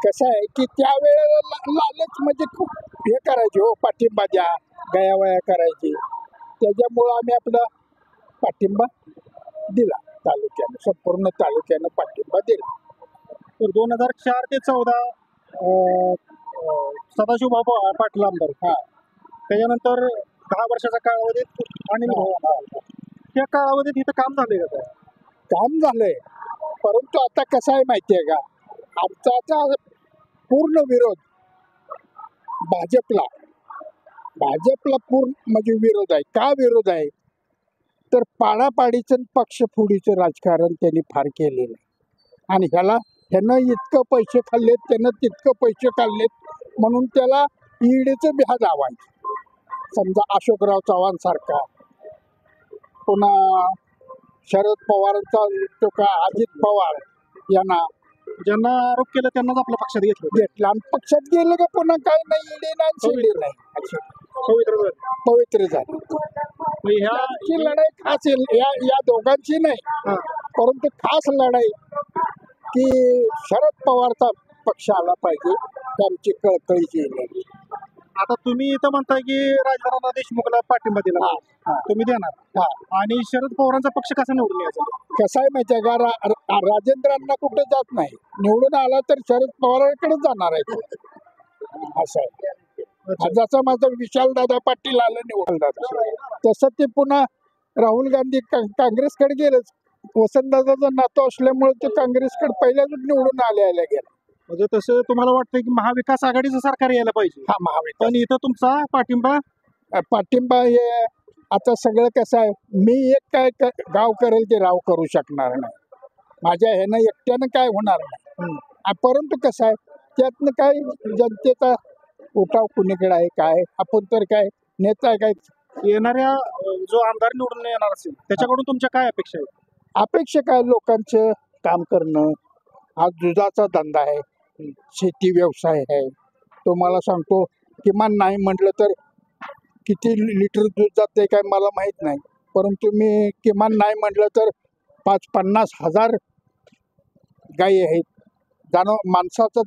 कसं आहे की त्यावेळेला लालच म्हणजे खूप हे करायचे, हो पाठिंबा द्या, गयावया करायची. त्याच्यामुळं आम्ही आपला पाठिंबा दिला, तालुक्यानं, संपूर्ण तालुक्यानं पाठिंबा दिला. तर 2004 ते 14 सदाशिवबाबा पाटील आमदार. त्याच्यानंतर 10 वर्षाचा कालावधी आणि त्या कालावधीत इथं काम झालंय का? काम झालंय, परंतु आता कसं आहे माहिती आहे का, आमचा पूर्ण विरोध भाजपला पूर्ण म्हणजे विरोध आहे. का विरोध आहे तर पाडापाडीचं पक्षफोडीचं राजकारण त्यांनी फार केलेलं आहे. आणि ह्यानं इतकं पैसे खाल्लेत, त्यानं तितकं पैसे खाल्लेत, म्हणून त्याला ईडीचं बिहा लावायचं. समजा अशोकराव चव्हाण सारखा, पुन्हा शरद पवारांचा तो का अजित पवार यांना ज्यांना आरोप केला त्यांनाच आपल्या पक्षात घेतला आणि पक्षात गेलं का पुन्हा काय नाही, ईडी नाही, पवित्र झाले. ह्याची लढाई खास या दोघांची नाही, परंतु खास लढाई की शरद पवारचा पक्ष आला पाहिजे, आमची कळकळीची लढाई. आता तुम्ही इथं म्हणताय की राजभरांना देशमुखला पाठिंबा दिला तुम्ही देणार आणि शरद पवारांचा पक्ष कसा निवडून यायचा? कसं आहे माहितीये का राजेंद्रांना कुठे जात नाही, निवडून आला तर शरद पवारांकडे जाणार आहे तो. असं आहे. जसं माझं विशाल दादा पाटील आलं निवडून दादा, तसं ते पुन्हा राहुल गांधी काँग्रेसकडे गेलेच. वसंतदादाचं नातं असल्यामुळे ते काँग्रेसकडे पहिल्याच निवडून आल्या गेला. म्हणजे तसं तुम्हाला वाटतं की महाविकास आघाडीचं सरकार यायला पाहिजे? हा, महाविकास. पण इथं तुमचा पाठिंबा हे आता सगळं कसं आहे, मी एक काय गाव करेल ते राव करू शकणार नाही, माझ्या ह्यानं एकट्यानं काय होणार नाही. परंतु कसं आहे, त्यातनं काय जनतेचा उठाव कुणीकडे आहे, काय आपण तर काय नेता आहे काय. येणाऱ्या जो आमदार निवडून येणार असेल त्याच्याकडून तुमच्या काय अपेक्षा आहेत? अपेक्षा काय, लोकांचं काम करणं. हा दुधाचा धंदा आहे, शेती व्यवसाय आहे. तुम्हाला सांगतो, किमान नाही म्हटलं तर किती लिटर दूध जाते काय मला माहीत नाही, परंतु मी किमान नाही म्हटलं तर 50 हजार गायी आहेत. माणसाचा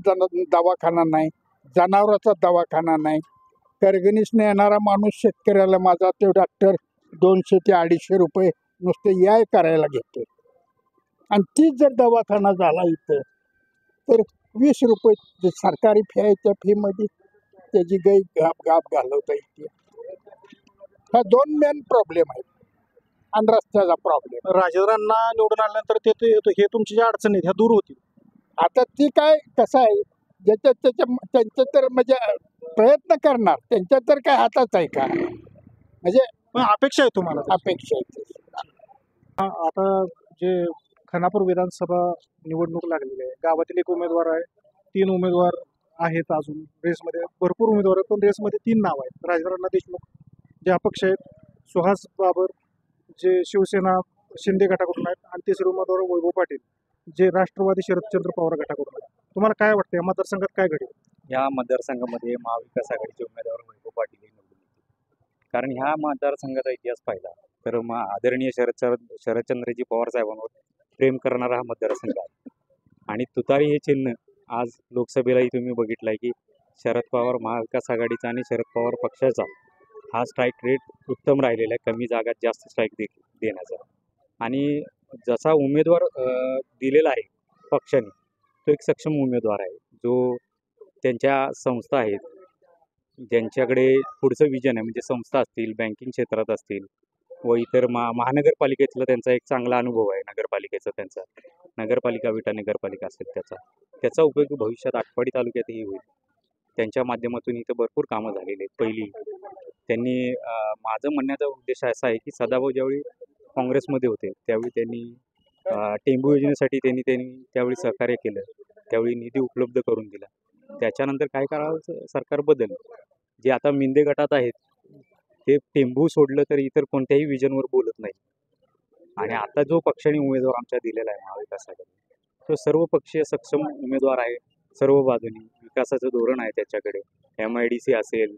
दवाखाना नाही, जनावराचा दवाखाना नाही. करगणीसने येणारा माणूस शेतकऱ्याला माझा तो डॉक्टर 200 ते 250 रुपये नुसते याय करायला घेतो. आणि तीच जर दवाखाना झाला इथं तर 20 रुपये सरकारी फी आहे, त्या फीमध्ये त्याची गाय गाप घालवता येते. हा 2 मेन प्रॉब्लेम आहेत आणि रस्त्याचा प्रॉब्लेम. राजेंद्रांना निवडून आल्यानंतर हे तुमची ज्या अडचणी आहेत ह्या दूर होतील. आता ती काय कसं आहे, त्यांचं तर म्हणजे प्रयत्न करणार, त्यांच्या तर काय हातात आहे का, म्हणजे अपेक्षा आहे तुम्हाला? अपेक्षा आहे. आता जे खानापूर विधानसभा निवडणूक लागलेली आहे, गावातील एक उमेदवार आहे, 3 उमेदवार आहेत अजून रेसमध्ये, भरपूर उमेदवार आहेत, पण रेसमध्ये 3 नाव आहेत. राजभरांना देशमुख जे अपक्ष आहेत, सुहास बाबर जे शिवसेना शिंदे गटाकडून आहेत, आणि तिसरे उमेदवार वैभव पाटील जे राष्ट्रवादी शरदचंद्र पवार गटाकडून आहेत. तुम्हाला काय वाटतं, या मतदारसंघात काय घडेल? या मतदारसंघामध्ये महाविकास आघाडीचे उमेदवार वैभव पाटील हे निवडून येतील. कारण ह्या मतदारसंघाचा इतिहास पाहिला तर आदरणीय शरदचंद्रजी पवार साहेबांवर प्रेम करणारा हा मतदारसंघ आहे. आणि तुतारी हे चिन्ह आज लोकसभेलाही तुम्ही बघितलं आहे की शरद पवार महाविकास आघाडीचा आणि शरद पवार पक्षाचा हा स्ट्राईक रेट उत्तम राहिलेला आहे, कमी जागात जास्त स्ट्राईक देण्याचा. आणि जसा उमेदवार दिलेला आहे पक्षाने, तो एक सक्षम उमेदवार आहे, जो त्यांच्या संस्था आहेत, ज्यांच्याकडे पुढचं विजन आहे, म्हणजे संस्था असतील, बँकिंग क्षेत्रात असतील व इतर महानगरपालिकेतला त्यांचा एक चांगला अनुभव आहे. नगरपालिकेचा त्यांचा नगरपालिका विटा नगरपालिका असेल त्याचा उपयोग भविष्यात आटपाडी तालुक्यातही होईल. त्यांच्या माध्यमातून इथं भरपूर कामं झालेली आहेत. पहिली त्यांनी माझं म्हणण्याचा उद्देश असा आहे की सदाभाऊ ज्यावेळी काँग्रेसमध्ये होते त्यावेळी त्यांनी टेंबू योजनेसाठी त्यांनी त्यावेळी सहकार्य केलं, त्यावेळी निधी उपलब्ध करून दिला. त्याच्यानंतर काय करावं, सरकार बदललं. जे आता मिंदे गटात आहेत ते टेंबू सोडलं तर इतर कोणत्याही विजनवर बोलत नाही. आणि आता जो पक्षाने उमेदवार आमच्या दिलेला आहे महाविकास आघाडी, तो सर्व पक्षीय सक्षम उमेदवार आहे. सर्व बाजूनी विकासाचं धोरण आहे त्याच्याकडे. MIDC असेल,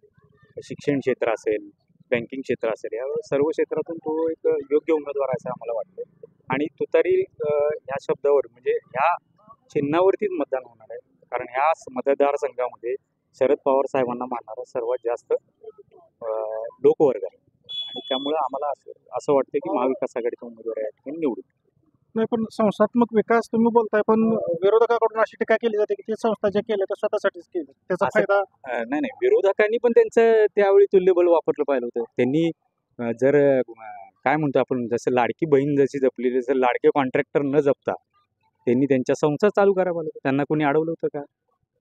शिक्षण क्षेत्र असेल, बँकिंग क्षेत्र असेल, या सर्व क्षेत्रातून तो एक योग्य उमेदवार असं आम्हाला वाटतं. आणि तुतारी ह्या शब्दावर म्हणजे ह्या चिन्हावरतीच मतदान होणार आहे. कारण ह्या मतदारसंघामध्ये शरद पवार साहेबांना मानणारा सर्वात जास्त लोकवर्ग आहे. आणि त्यामुळे आम्हाला असं वाटतं की महाविकास आघाडीचा उमेदवार या ठिकाणी निवडून. नाही, पण संस्थात्मक विकास तुम्ही बोलताय, पण विरोधकाकडून अशी टीका केली जाते की ते संस्था ज्या केल्या त्या स्वतःसाठीच केल्या, त्याचा फायदा नाही, विरोधकांनी पण त्यांचं त्यावेळी तुल्यबळ वापरलं पाहिलं होतं. त्यांनी जर काय म्हणतो आपण, जसं लाडकी बहीण जशी जपलेली, जर लाडके कॉन्ट्रॅक्टर न जपता त्यांनी त्यांच्या संस्था चालू करायला पाहिलं होतं. त्यांना कोणी अडवलं होतं का?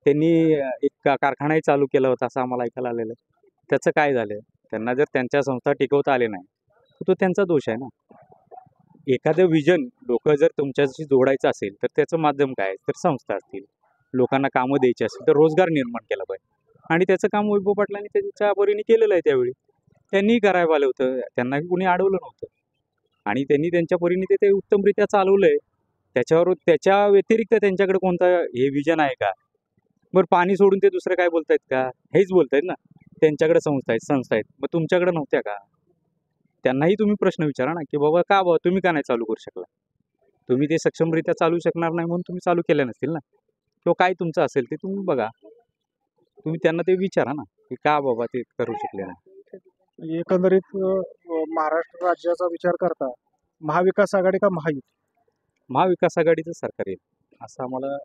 त्यांनी एक कारखानाही चालू केला होता असं आम्हाला ऐकायला आलेलं. त्याचं काय झालं? त्यांना जर त्यांच्या संस्था टिकवता आले नाही तर तो त्यांचा दोष आहे ना. एखादं विजन लोक जर तुमच्याशी जोडायचं असेल तर त्याचं माध्यम काय? तर संस्था असतील, लोकांना कामं द्यायची असेल तर रोजगार निर्माण केला पाहिजे. आणि त्याचं काम वैभव पाटलांनी त्यांच्या परीने केलेलं आहे. त्यावेळी त्यांनी करायला आलं होतं, त्यांनाही कुणी अडवलं नव्हतं. आणि त्यांनी त्यांच्या परीने ते उत्तमरित्या चालवलं आहे. त्याच्या व्यतिरिक्त त्यांच्याकडे कोणतं हे विजन आहे का? बरं, पाणी सोडून ते दुसरं काय बोलतायत का? हेच बोलतायत ना. त्यांच्याकडे संस्था आहेत, मग तुमच्याकडे नव्हत्या का? त्यांनाही तुम्ही प्रश्न विचारा ना की बाबा तुम्ही का नाही चालू करू शकला? तुम्ही ते सक्षमरित्या चालू शकणार नाही म्हणून तुम्ही चालू केल्या नसतील ना. किंवा काय तुमचं असेल ते तुम्ही बघा, तुम्ही त्यांना ते विचारा ना. की का बाबा ते करू शकले नाही. एकंदरीत महाराष्ट्र राज्याचा विचार करता महाविकास आघाडी का महायुती? महाविकास आघाडीचं सरकार येईल असं आम्हाला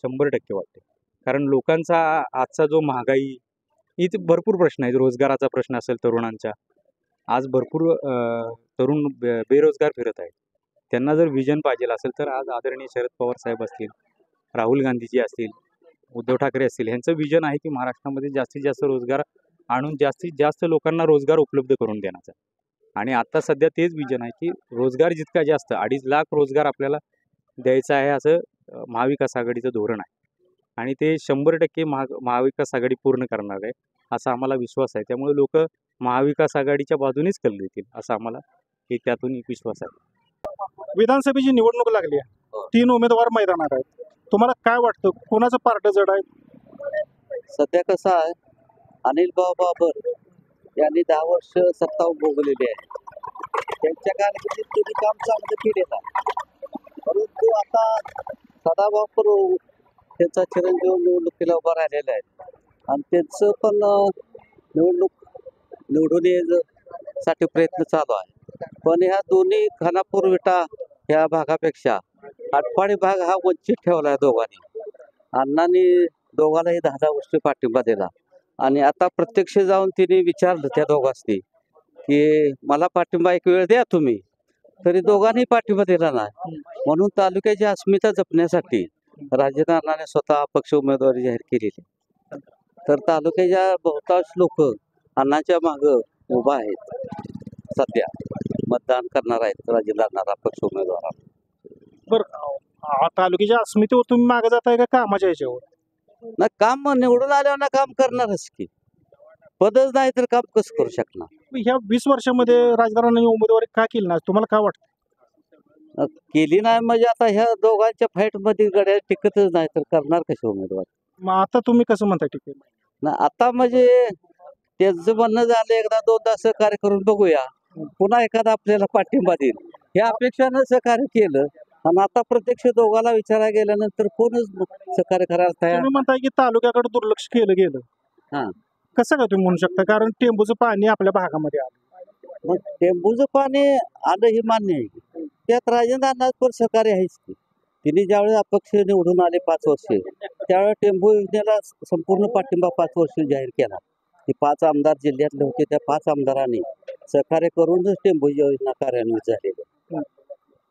100% वाटते. कारण लोकांचा आजचा जो महागाई इथे भरपूर प्रश्न आहेत. रोजगाराचा प्रश्न असेल तरुणांचा, आज भरपूर तरुण बेरोजगार फिरत आहेत. त्यांना जर विजन पाहिजे असेल तर आज आदरणीय शरद पवार साहेब असतील, राहुल गांधीजी असतील, उद्धव ठाकरे असतील, ह्यांचं विजन आहे की महाराष्ट्रामध्ये जास्तीत जास्त रोजगार आणून जास्तीत जास्त लोकांना रोजगार उपलब्ध करून देण्याचा. आणि आता सध्या तेच विजन आहे की रोजगार जितका जास्त 2.5 लाख रोजगार आपल्याला द्यायचा आहे असं महाविकास आघाडीचं धोरण आहे. आणि ते 100% महाविकास आघाडी पूर्ण करणार आहे असा आम्हाला विश्वास आहे. त्यामुळे लोक महाविकास आघाडीच्या बाजूनेच कल देतील असा आम्हाला त्यातून एक विश्वास आहे. विधानसभेची निवडणूक लागली आहे, 3 उमेदवार मैदानात आहेत. तुम्हाला काय वाटतं कोणाचं पारडं जड आहे? सध्या कसं आहे, अनिल बाबर यांनी 10 वर्ष सत्ता भोगलेली आहे. त्यांच्या कारकिर्दीत त्यांनी काम चांगलं केलेलं आहे. परंतु आता सदाभाऊ त्यांचा चिरंजीव निवडणुकीला उभा राहिलेला आहे आणि त्यांचं पण निवडून येण्यासाठी प्रयत्न चालू आहे. पण ह्या दोन्ही खानापूर विटा ह्या भागापेक्षा आटपाडी भाग हा वंचित ठेवला आहे दोघांनी. अण्णांनी दोघांनाही 10 वर्ष पाठिंबा दिला आणि आता प्रत्यक्ष जाऊन तिने विचारलं त्या दोघांनी की मला पाठिंबा एक वेळ द्या तुम्ही, तरी दोघांनी पाठिंबा दिला नाही. म्हणून तालुक्याची अस्मिता जपण्यासाठी राजकारणाने स्वतः अपक्ष उमेदवारी जाहीर केलेली. तर तालुक्याच्या बहुतांश लोक अण्णाच्या मागं उभा आहेत. सध्या मतदान करणार आहेत राजकारणात अपक्ष उमेदवार. बरं, तालुक्याच्या अस्मितेवर तुम्ही मागे जाताय का कामाच्या ह्याच्यावर? ना काम निवडून आल्यावर ना काम करणारच की, पदच नाही तर काम कसं करू शकणार? ह्या 20 वर्षामध्ये राजकारणाने उमेदवारी का केली नाही तुम्हाला काय वाटतं? केली नाही म्हणजे आता ह्या दोघांच्या फाईट मध्ये गड्या टिकतच नाही तर करणार कसे उमेदवार? मग आता तुम्ही कसं म्हणताय टिकेल? ना आता म्हणजे त्यांचं म्हणणं झालं एकदा 2दा सहकार्य करून बघूया, पुन्हा एखादा आपल्याला पाठिंबा देईल हे अपेक्षानं सहकार्य केलं. आणि आता प्रत्यक्ष दोघांना विचारायला गेल्यानंतर कोणच सहकार्य करायला तयार. तुम्ही म्हणताय की तालुक्याकडे दुर्लक्ष केलं गेलं. हा, कसं काय तुम्ही म्हणू शकता? कारण टेंबूचं पाणी आपल्या भागामध्ये आलं. मग टेंबूचं पाणी आलं हे मान्य आहे. त्यात राजेंद्र अण्णांवर सहकार्य आहेच की. तिने ज्यावेळेस अपक्ष निवडून आले 5 वर्ष, त्यावेळेस टेंबू योजनेला संपूर्ण पाठिंबा 5 वर्ष जाहीर केला. ते 5 आमदार जिल्ह्यातले होते, त्या 5 आमदारांनी सहकार्य करूनच टेंबू योजना कार्यान्वित झालेली.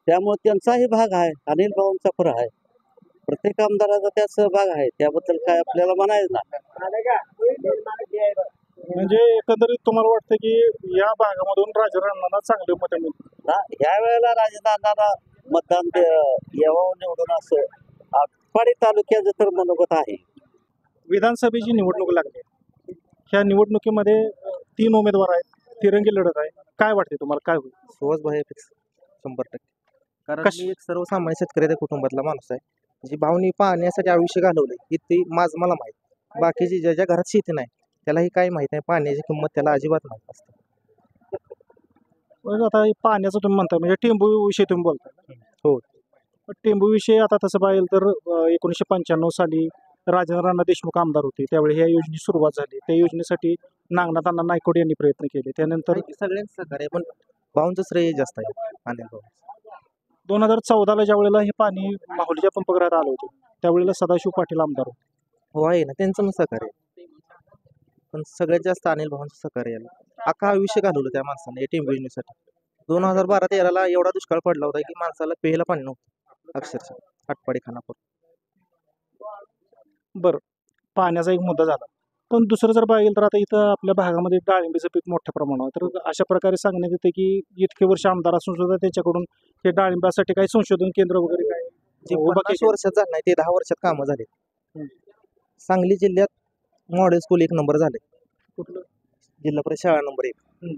त्यामुळे त्यांचाही भाग आहे, अनिल भाऊंचा पण आहे, प्रत्येक आमदाराचा त्यात सहभाग आहे. त्याबद्दल काय आपल्याला म्हणायचं ना. म्हणजे एकंदरीत तुम्हाला वाटतं की या भागामधून राजकारणाला चांगले मत मिळतील? ह्या वेळेला राजेंद्र अण्णांना मतदान यावं निवडून असं आटपाडी तालुक्याचं तर मनोगत आहे. विधानसभेची निवडणूक लागली, ह्या निवडणुकीमध्ये 3 उमेदवार आहेत, तिरंगी लढत आहे. काय वाटते तुम्हाला, काय होईल? सुहासभाई फिक्स 100%. कारण मी एक सर्वसामान्य शेतकऱ्याच्या कुटुंबातला माणूस आहे. जी भावनी पाहण्यासाठी आयुष्य घालवले की ते माझं मला माहीत. बाकीची ज्याच्या घरात शेती नाही त्यालाही काही माहीत नाही, पाण्याची किंमत त्याला अजिबात माहीत नसते. आता पाण्याचं तुम्ही म्हणताय म्हणजे टेंबू विषयी तुम्ही बोलताय. हो, टेंबू विषयी आता तसं पाहिलं तर 1995 साली राजेंद्र अण्णा देशमुख आमदार होते, त्यावेळी ह्या योजनेची सुरुवात झाली. त्या योजनेसाठी नागनाथ अण्णा नायकोड यांनी प्रयत्न केले. त्यानंतर सगळ्यांचं सहकार्य, पण भाऊंचं श्रेय जास्त आहे अनिल भाऊ. 2014ला ज्या वेळेला हे पाणी माहुलीच्या पंपगृहात आलं होतं त्यावेळेला सदाशिव पाटील आमदार होते. हो आहे ना, त्यांचं पण सहकार्य, पण सगळ्यात जास्त अनिल भाऊंचं सहकार्य आहे. अख्खा आयुष्य घालवलं त्या माणसाने या टेंबू योजनेसाठी. 2012-13ला एवढा दुष्काळ पडला होता की माणसाला प्यायला पाणी नव्हतं अक्षरशः आटपाडी खानापूर. बरं, पाण्याचा एक मुद्दा झाला, पण दुसरं जर पाहिलं तर आता इथं आपल्या भागामध्ये डाळिंबीचं पीक मोठ्या प्रमाणावर, तर अशा प्रकारे सांगण्यात येते की इतके वर्ष आमदार असून सुद्धा त्याच्याकडून हे डाळिंबासाठी काही संशोधन केंद्र वगैरे काय जे 50 वर्षात झालं नाही ते 10 वर्षात कामं झाले. सांगली जिल्ह्यात मॉडेल स्कूल 1 नंबर झाले. कुठलं? जिल्हा परिषद शाळा नंबर 1.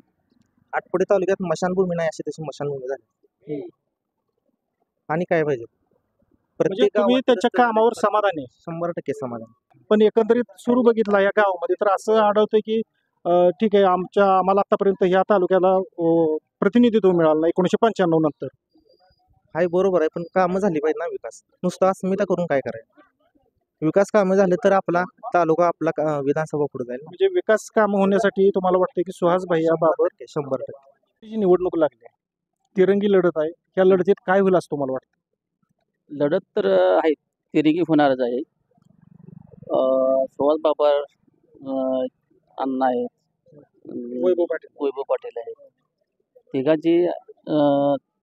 आटपाडी तालुक्यात मशानभूमी नाही अशी तशी मशानभूमी झाली. आणि काय पाहिजे? म्हणजे तुम्ही त्याच्या कामावर समाधानी आहे? 100% समाधान. पण एकंदरीत सुरू बघितला या गावामध्ये तर असं आढळतं की ठीक आहे, आम्हाला आतापर्यंत ह्या तालुक्याला प्रतिनिधित्व मिळालं नाही 1995 नंतर. हाय बरोबर आहे, पण कामं झाली पाहिजे ना. विकास नुसतं अस्मिता करून काय करायचं? विकास कामं झाले तर आपला तालुका आपला विधानसभा पुढे जाईल. म्हणजे विकास काम होण्यासाठी तुम्हाला वाटतं की सुहास भैया बाबर 100%. जी निवडणूक लागली आहे, तिरंगी लढत आहे, या लढतीत काय होईल असं तुम्हाला वाटतं? लढत तर आहे, तिरंगी होणारच आहे. सुहास बाबर, अण्णा आहेत, वैभव पाटील आहेत. तिघांची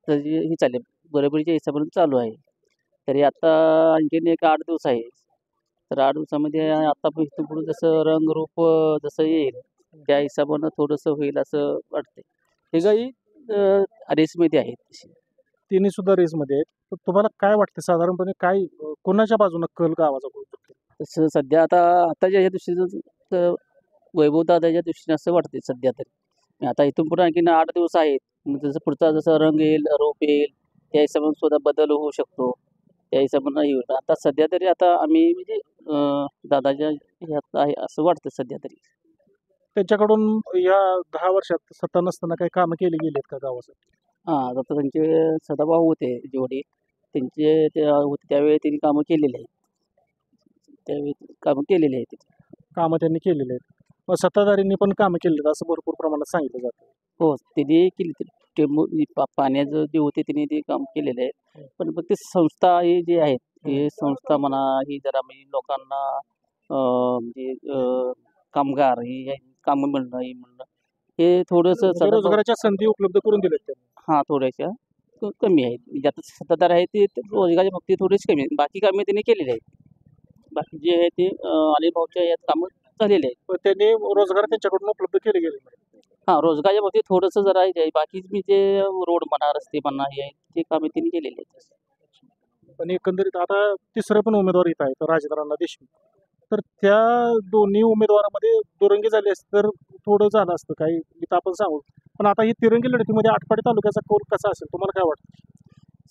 त्याची ही चालली बरोबरीच्या हिशोबाने चालू आहे. तरी आता आणखीन एक 8 दिवस आहे. तर 8 दिवसामध्ये आता इथून पुढे जसं रंगरूप जसं येईल त्या हिशोबानं थोडंसं होईल असं वाटतंय. तिघाही रेसमध्ये आहेत. तिन्ही सुद्धा रेसमध्ये आहेत. तर तुम्हाला काय वाटतं साधारणपणे काय कोणाच्या बाजूने कल गावाचा बोलतो? तसं सध्या आताच्या ह्या दृष्टीनं वैभवदादाच्या दृष्टीने असं वाटते सध्या तरी. आता इथून पुढे आणखीन 8 दिवस आहेत. मग जसं पुढचा जसं रंग येईल, रोप येईल, त्या हिशोबाने सुद्धा बदल होऊ शकतो. त्या हिशोबानं येईल. आता सध्या तरी आता आम्ही म्हणजे दादाच्या ह्यात आहे असं वाटतं सध्या तरी. त्यांच्याकडून या 10 वर्षात सत्ता नसताना काही कामं केली गेलीत का गावासाठी? हां, आता त्यांचे सदाभाऊ होते जेवढे त्यांचे ते होते त्यावेळी त्यांनी कामं केलेली आहेत. त्यावेळी कामं केलेली आहेत. कामं त्यांनी केलेली आहेत. मग सत्ताधारींनी पण कामं केली आहेत असं भरपूर प्रमाणात सांगितलं जातं. हो, त्यांनी केली. पाण्याचं जे होते त्यांनी ते काम केलेलं आहे. पण फक्त संस्था हे जे आहेत हे संस्था म्हणा ही जरा म्हणजे लोकांना म्हणजे कामगार हे कामं मिळणं हे म्हणणं हे थोडंसं म्हणजे रोजगाराच्या संधी उपलब्ध करून दिल्यात त्यांनी. हां, थोड्याशा कमी आहेत. म्हणजे आता सत्ताधार आहे ते रोजगाराच्या बाबतीत थोडेसे कमी आहेत. बाकी कामे त्यांनी केलेली आहेत. बाकी जे आहे ते अनिल भाऊच्या यात कामं झालेले आहेत. पण त्यांनी रोजगार त्यांच्याकडून उपलब्ध केले गेले नाही. हां, रोजगाराच्या बाबतीत थोडंसं जरा आहे. बाकी मी जे रोड म्हणा, रस्ते म्हणा हे आहेत ते कामे त्यांनी केलेली आहेत. पण एकंदरीत आता तिसरं पण उमेदवार इथं आहे तर राजेंद्रांना देशमुख. तर त्या दोन्ही उमेदवारामध्ये दुरंगी झाली असती तर थोडं झालं असतं काही इथं आपण सांगू. पण आता ही तिरंगी लढतीमध्ये आटपाडी तालुक्याचा कौल कसा असेल तुम्हाला काय वाटतं?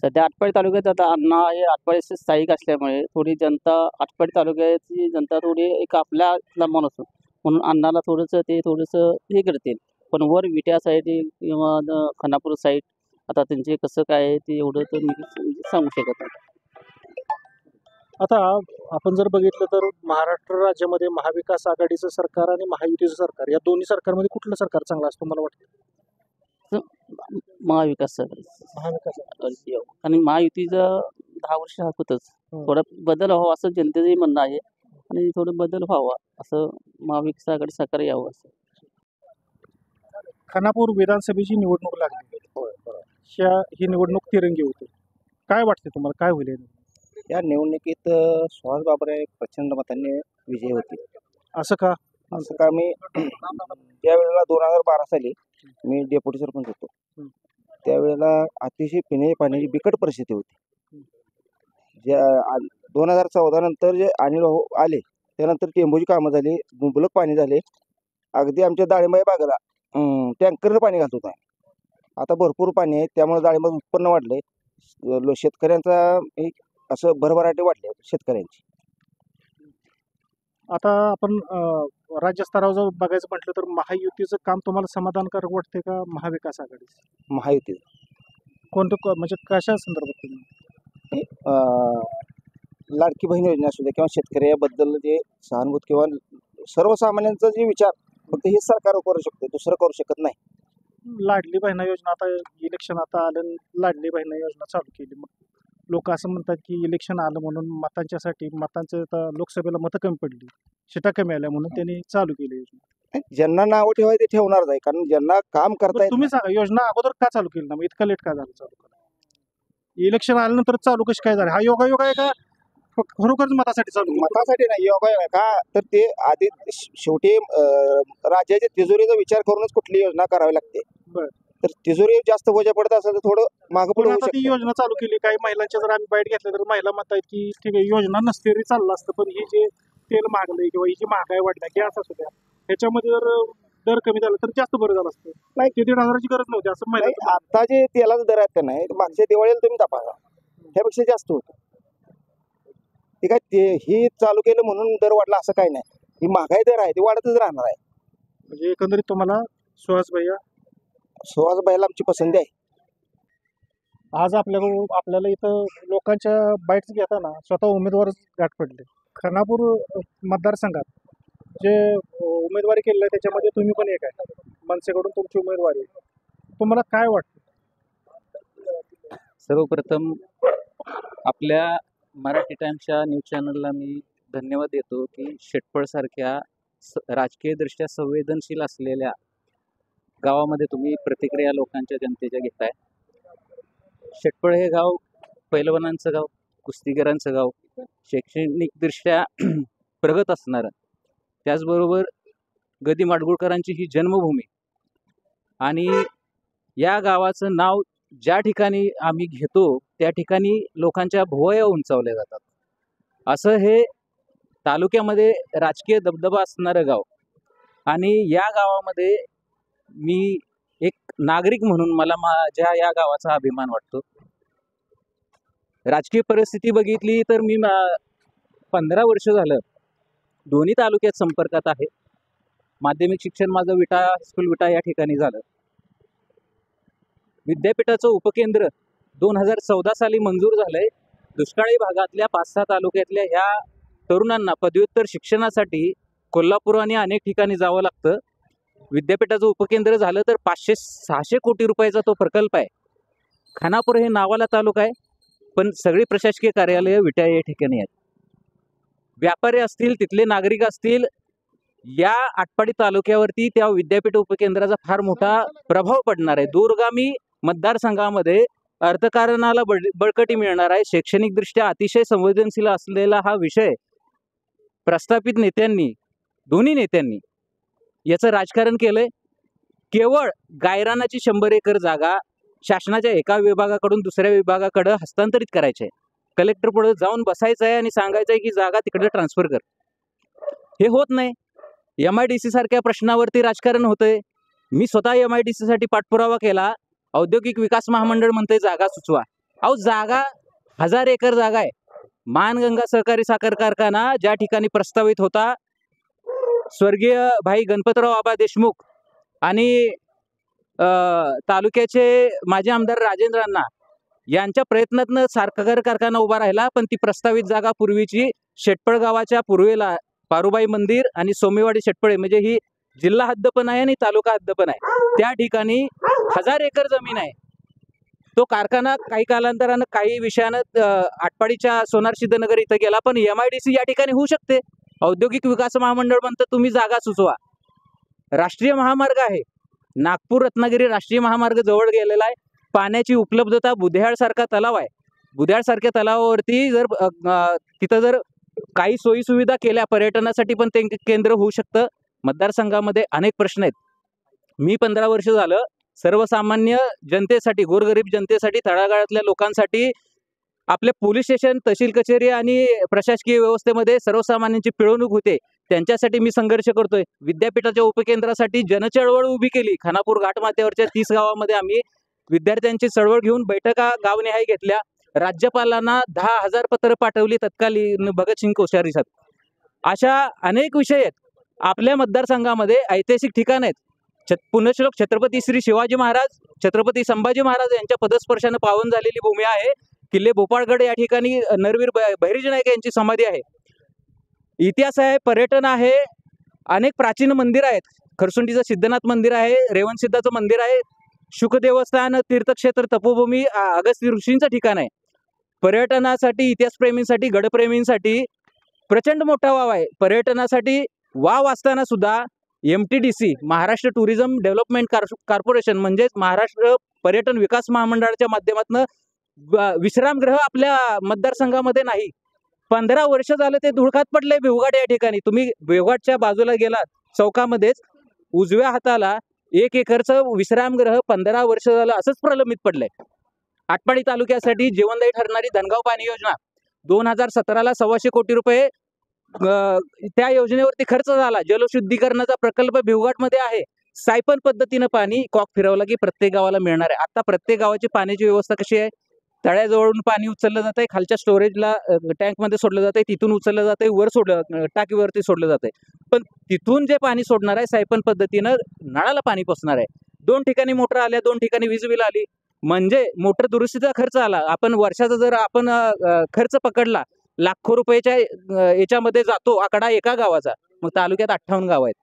सध्या आटपाडी तालुक्यात आता अण्णा हे आटपाडीचे स्थायिक असल्यामुळे थोडी जनता आटपाडी तालुक्याची जनता थोडी एक आपल्याला माणूस म्हणून अण्णाला थोडंसं हे करतील. पण वर विट्या साईड किंवा खानापूर साईड आता त्यांचे कसं काय आहे ते एवढं तर मी सांगू शकत नाही. आता आपण जर बघितलं तर महाराष्ट्र राज्यामध्ये महाविकास आघाडीचं सरकार आणि महायुतीचं सरकार या दोन्ही सरकारमध्ये कुठलं सरकार चांगलं असतं मला वाटतं? महाविकास आघाडी आणि महायुतीचं 10 वर्ष होतच. थोडा बदल व्हावा असं जनतेचंही म्हणणं आहे आणि थोडं बदल व्हावा असं महाविकास आघाडी सरकार यावं असं. खानापूर विधानसभेची निवडणूक लागली. ही निवडणूक तिरंगी होती. काय वाटते तुम्हाला काय होईल? या निवडणुकीत सुहास बाबर प्रचंड मतांनी विजयी होते. असं का? असं का मी ज्या वेळेला 2012 साली मी डेप्युटी सरपंच होतो त्यावेळेला अतिशय पिण्याच्या पाण्याची बिकट परिस्थिती होती. ज्या 2014 नंतर जे अनिल भाऊ आले त्यानंतर टेंबूची कामं झाली, मुबलक पाणी झाले. अगदी आमच्या डाळिंबाई बागेला टँकरनं पाणी घालत होतं. आता भरपूर पाणी आहे त्यामुळे डाळिंबाचं उत्पन्न वाढलंय. शेतकऱ्यांचा एक असं भरभराटी वाढली शेतकऱ्यांची. आता आपण राज्यस्तरावर जर बघायचं म्हटलं तर महायुतीचं काम तुम्हाला समाधानकारक वाटते का महाविकास आघाडीचं? महायुती. कोणतं म्हणजे कशा संदर्भात तुम्ही? लाडकी बहीण योजना असू द्या किंवा शेतकऱ्याबद्दल जे सहानुभूत किंवा सर्वसामान्यांचा जे विचार फक्त हे सरकार करू शकते, दुसरं करू शकत नाही. लाडली बहिणा योजना आता इलेक्शन आता आलं, लाडली बहिणा योजना चालू केली. मग लोक असं म्हणतात की इलेक्शन आलं म्हणून मतांचं आता लोकसभेला मतं कमी पडली, शिटा कमी आल्या म्हणून त्यांनी चालू केली योजना. ज्यांना नावं ठेवायचे ते ठेवणारच आहे कारण ज्यांना काम करता तुम्ही सांगा योजना अगोदर का चालू केली ना? मग इतका लेट का झालं चालू करायला? इलेक्शन आल्यानंतर चालू कशी काय झाली? हा योगायोग आहे का खरोखरच मतासाठी चालू? मतासाठी नाही, योगायोग आहे का तर ते आधी शेवटी राज्याच्या तिजोरीचा विचार करूनच कुठली योजना करावी लागते. तर तिजोरी जास्त बोजा पडत असेल तर थोडं मागं पुढे होऊ ती योजना चालू केली. काही महिलांच्या जर आम्ही बाईट घेतल्या तर महिला म्हणतात की ठीक आहे योजना नसते तरी चाललं असतं, पण ही जे तेल महागलंय किंवा ही जी महागाई वाढल्या गॅस असू द्या ह्याच्यामध्ये जर दर कमी झाला तर जास्त बरं झालं असतं. नाही ते 1,500ची गरज नव्हती असं महिला. आता जे तेलाचा दर आहेत का नाही मागच्या दिवाळीला तुम्ही तपासा त्यापेक्षा जास्त होतं. ठीक आहे ते ही चालू केलं म्हणून दर वाढला असं काही नाही. ही महागाई दर आहे ती वाढतच राहणार आहे. म्हणजे एकंदरीत तुम्हाला सुहास भैयाला आमची पसंती आहे. आज आपल्याला इथं लोकांच्या बाईट्स घेताना स्वतः उमेदवार गाठ पडले. खानापूर मतदारसंघात जे उमेदवारी केलेलं आहे त्याच्यामध्ये तुम्ही पण एक आहे, मनसेकडून तुमची उमेदवारी आहे. तुम्हाला काय वाटतं? सर्वप्रथम आपल्या मराठी टाइम्सच्या न्यूज चॅनलला मी धन्यवाद देतो की शेटफळसारख्या राजकीय दृष्ट्या संवेदनशील असलेल्या गावामध्ये तुम्ही प्रतिक्रिया लोकांच्या जनतेच्या घेताय. शेटफळ हे गाव पैलवानांचं गाव, कुस्तीगीरांचं गाव, शैक्षणिकदृष्ट्या प्रगत असणारं, त्याचबरोबर गदी माडगुळकरांची ही जन्मभूमी आणि या गावाचं नाव ज्या ठिकाणी आम्ही घेतो त्या ठिकाणी लोकांच्या भुवया उंचावल्या जातात. असं हे तालुक्यामध्ये राजकीय दबदबा असणारं गाव आणि या गावामध्ये मी एक नागरिक म्हणून मला माझ्या या गावाचा अभिमान वाटतो. राजकीय परिस्थिती बघितली तर मी 15 वर्ष झालं दोन्ही तालुक्यात संपर्कात आहे. माध्यमिक शिक्षण माझं विटा स्कूल विटा या ठिकाणी झालं. विद्यापीठाचं उपकेंद्र 2014 साली मंजूर झालंय. दुष्काळी भागातल्या 5-6 तालुक्यातल्या ह्या तरुणांना पदव्युत्तर शिक्षणासाठी कोल्हापूर आणि अनेक ठिकाणी जावं लागतं. विद्यापीठाचं उपकेंद्र झालं तर 500-600 कोटी रुपयाचा तो प्रकल्प आहे. खानापूर हे नावाला तालुका आहे पण सगळी प्रशासकीय कार्यालय विटा या ठिकाणी आहेत. व्यापारी असतील, तिथले नागरिक असतील, या आटपाडी तालुक्यावरती त्या विद्यापीठ उपकेंद्राचा फार मोठा प्रभाव पडणार आहे. दूरगामी मतदारसंघामध्ये अर्थकारणाला बळकटी मिळणार आहे. शैक्षणिकदृष्ट्या अतिशय संवेदनशील असलेला हा विषय प्रस्थापित नेत्यांनी, दोन्ही नेत्यांनी याचं राजकारण केलंय. केवळ गायरानाची 100 एकर जागा शासनाच्या एका विभागाकडून दुसऱ्या विभागाकडे हस्तांतरित करायचे. कलेक्टर पुढे जाऊन बसायचं आहे आणि सांगायचं आहे की जागा तिकडे ट्रान्सफर कर. हे होत नाही. MIDC सारख्या प्रश्नावरती राजकारण होतंय. मी स्वतः MIDC साठी पाठपुरावा केला. औद्योगिक विकास महामंडळ म्हणते जागा सुचवा. अहो, जागा 1000 एकर जागा आहे. मानगंगा सहकारी साखर कारखाना ज्या ठिकाणी प्रस्तावित होता, स्वर्गीय भाई गणपतराव आबा देशमुख आणि तालुक्याचे माजी आमदार राजेंद्र अण्णा यांच्या प्रयत्नातनं साखर कारखाना उभा राहिला. पण ती प्रस्तावित जागा पूर्वीची शेटपळ गावाच्या पूर्वेला पारुबाई मंदिर आणि सोमेवाडी शेटपळे म्हणजे ही जिल्हा हद्द पण आहे आणि तालुका हद्द पण आहे. त्या ठिकाणी 1000 एकर जमीन आहे. तो कारखाना काही कालांतरानं काही विषयानं आटपाडीच्या सोनार सिद्धनगर इथं गेला. पण MIDC या ठिकाणी होऊ शकते. औद्योगिक विकास महामंडळ म्हणतं तुम्ही जागा सुचवा. राष्ट्रीय महामार्ग आहे, नागपूर रत्नागिरी राष्ट्रीय महामार्ग जवळ गेलेला आहे. पाण्याची उपलब्धता, बुध्याळ सारखा तलाव आहे. बुध्याळ सारख्या तलावावरती जर तिथं जर काही सोयी सुविधा केल्या पर्यटनासाठी पण ते केंद्र होऊ शकतं. मतदारसंघामध्ये अनेक प्रश्न आहेत. मी 15 वर्ष झालं सर्वसामान्य जनतेसाठी, गोरगरीब जनतेसाठी, तळागाळातल्या लोकांसाठी आपले पोलीस स्टेशन, तहसील कचेरी आणि प्रशासकीय व्यवस्थेमध्ये सर्वसामान्यांची पिळवणूक होते त्यांच्यासाठी मी संघर्ष करतोय. विद्यापीठाच्या उपकेंद्रासाठी जनचळवळ उभी केली. खानापूर घाटमाथ्यावरच्या 30 गावामध्ये आम्ही विद्यार्थ्यांची चळवळ घेऊन बैठका गावनिहाय घेतल्या. राज्यपालांना 10,000 पत्र पाठवली तत्कालीन भगतसिंग कोश्यारी साहेब. अशा अनेक विषय आहेत. आपल्या मतदारसंघामध्ये ऐतिहासिक ठिकाण आहेत. पुण्यश्लोक छत्रपती श्री शिवाजी महाराज, छत्रपती संभाजी महाराज यांच्या पदस्पर्शानं पावन झालेली भूमी आहे. किल्ले भोपाळगड या ठिकाणी नरवीर बहिर्जी नाईक यांची समाधी आहे. इतिहास आहे, पर्यटन आहे, अनेक प्राचीन मंदिर आहेत. खरसुंडीचं सिद्धनाथ मंदिर आहे, रेवणसिद्धाचं मंदिर आहे, शुक देवस्थान, तीर्थक्षेत्र, तपोभूमी, अगस्त्य ऋषींचं ठिकाण आहे. पर्यटनासाठी, इतिहासप्रेमींसाठी, गडप्रेमींसाठी प्रचंड मोठा वाव आहे. पर्यटनासाठी वाव असताना सुद्धा MTDC Maharashtra tourism development corporation म्हणजेच महाराष्ट्र पर्यटन विकास महामंडळाच्या माध्यमातून विश्रामगृह आपल्या मतदारसंघामध्ये नाही. 15 वर्ष झालं ते धुळकात पडलंय. भिवघाट या ठिकाणी तुम्ही भिवघाटच्या बाजूला गेलात चौकामध्येच उजव्या हाताला 1 एकरचं विश्रामगृह 15 वर्ष झालं असंच प्रलंबित पडलंय. आटपाडी तालुक्यासाठी जीवनदायी ठरणारी धनगाव पाणी योजना 2017ला 125 कोटी रुपये त्या योजनेवरती खर्च झाला. जलशुद्धीकरणाचा प्रकल्प भिवघाटमध्ये आहे. सायपन पद्धतीनं पाणी कॉक फिरवला की प्रत्येक गावाला मिळणार आहे. आता प्रत्येक गावाची पाण्याची व्यवस्था कशी आहे? तळ्याजवळून पाणी उचललं जात आहे, खालच्या स्टोरेजला टँकमध्ये सोडलं जात आहे, तिथून उचललं जात आहे, वर सोडलं टाकीवरती सोडलं जात आहे. पण तिथून जे पाणी सोडणार आहे सायपन पद्धतीनं नळाला पाणी पोचणार आहे. 2 ठिकाणी मोटर आल्या, 2 ठिकाणी वीज बिल आली, म्हणजे मोटर दुरुस्तीचा खर्च आला. आपण वर्षाचा जर आपण खर्च पकडला लाखो रुपयाच्या याच्यामध्ये जातो आकडा एका गावाचा, मग तालुक्यात 58 गाव आहेत,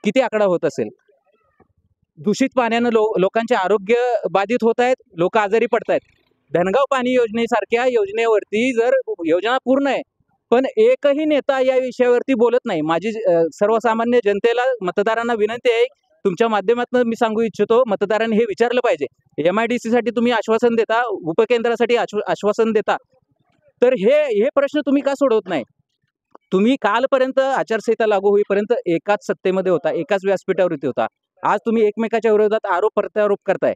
किती आकडा होत असेल? दूषित पाण्यानं लोकांचे आरोग्य बाधित होत आहेत, लोक आजारी पडतायत. धनगाव पाणी योजनेसारख्या योजनेवरती जर योजना पूर्ण आहे पण एकही नेता या विषयावरती बोलत नाही. माझी सर्वसामान्य जनतेला, मतदारांना विनंती आहे, तुमच्या माध्यमातून मी सांगू इच्छितो, मतदारांनी हे विचारलं पाहिजे. MIDC साठी तुम्ही आश्वासन देता, उपकेंद्रासाठी आश्वासन देता, तर हे प्रश्न तुम्ही का सोडवत नाही? तुम्ही कालपर्यंत आचारसंहिता लागू होईपर्यंत एकाच सत्तेमध्ये होता, एकाच व्यासपीठावरती होता. आज तुम्ही एकमेकाच्या विरोधात आरोप प्रत्यारोप करताय.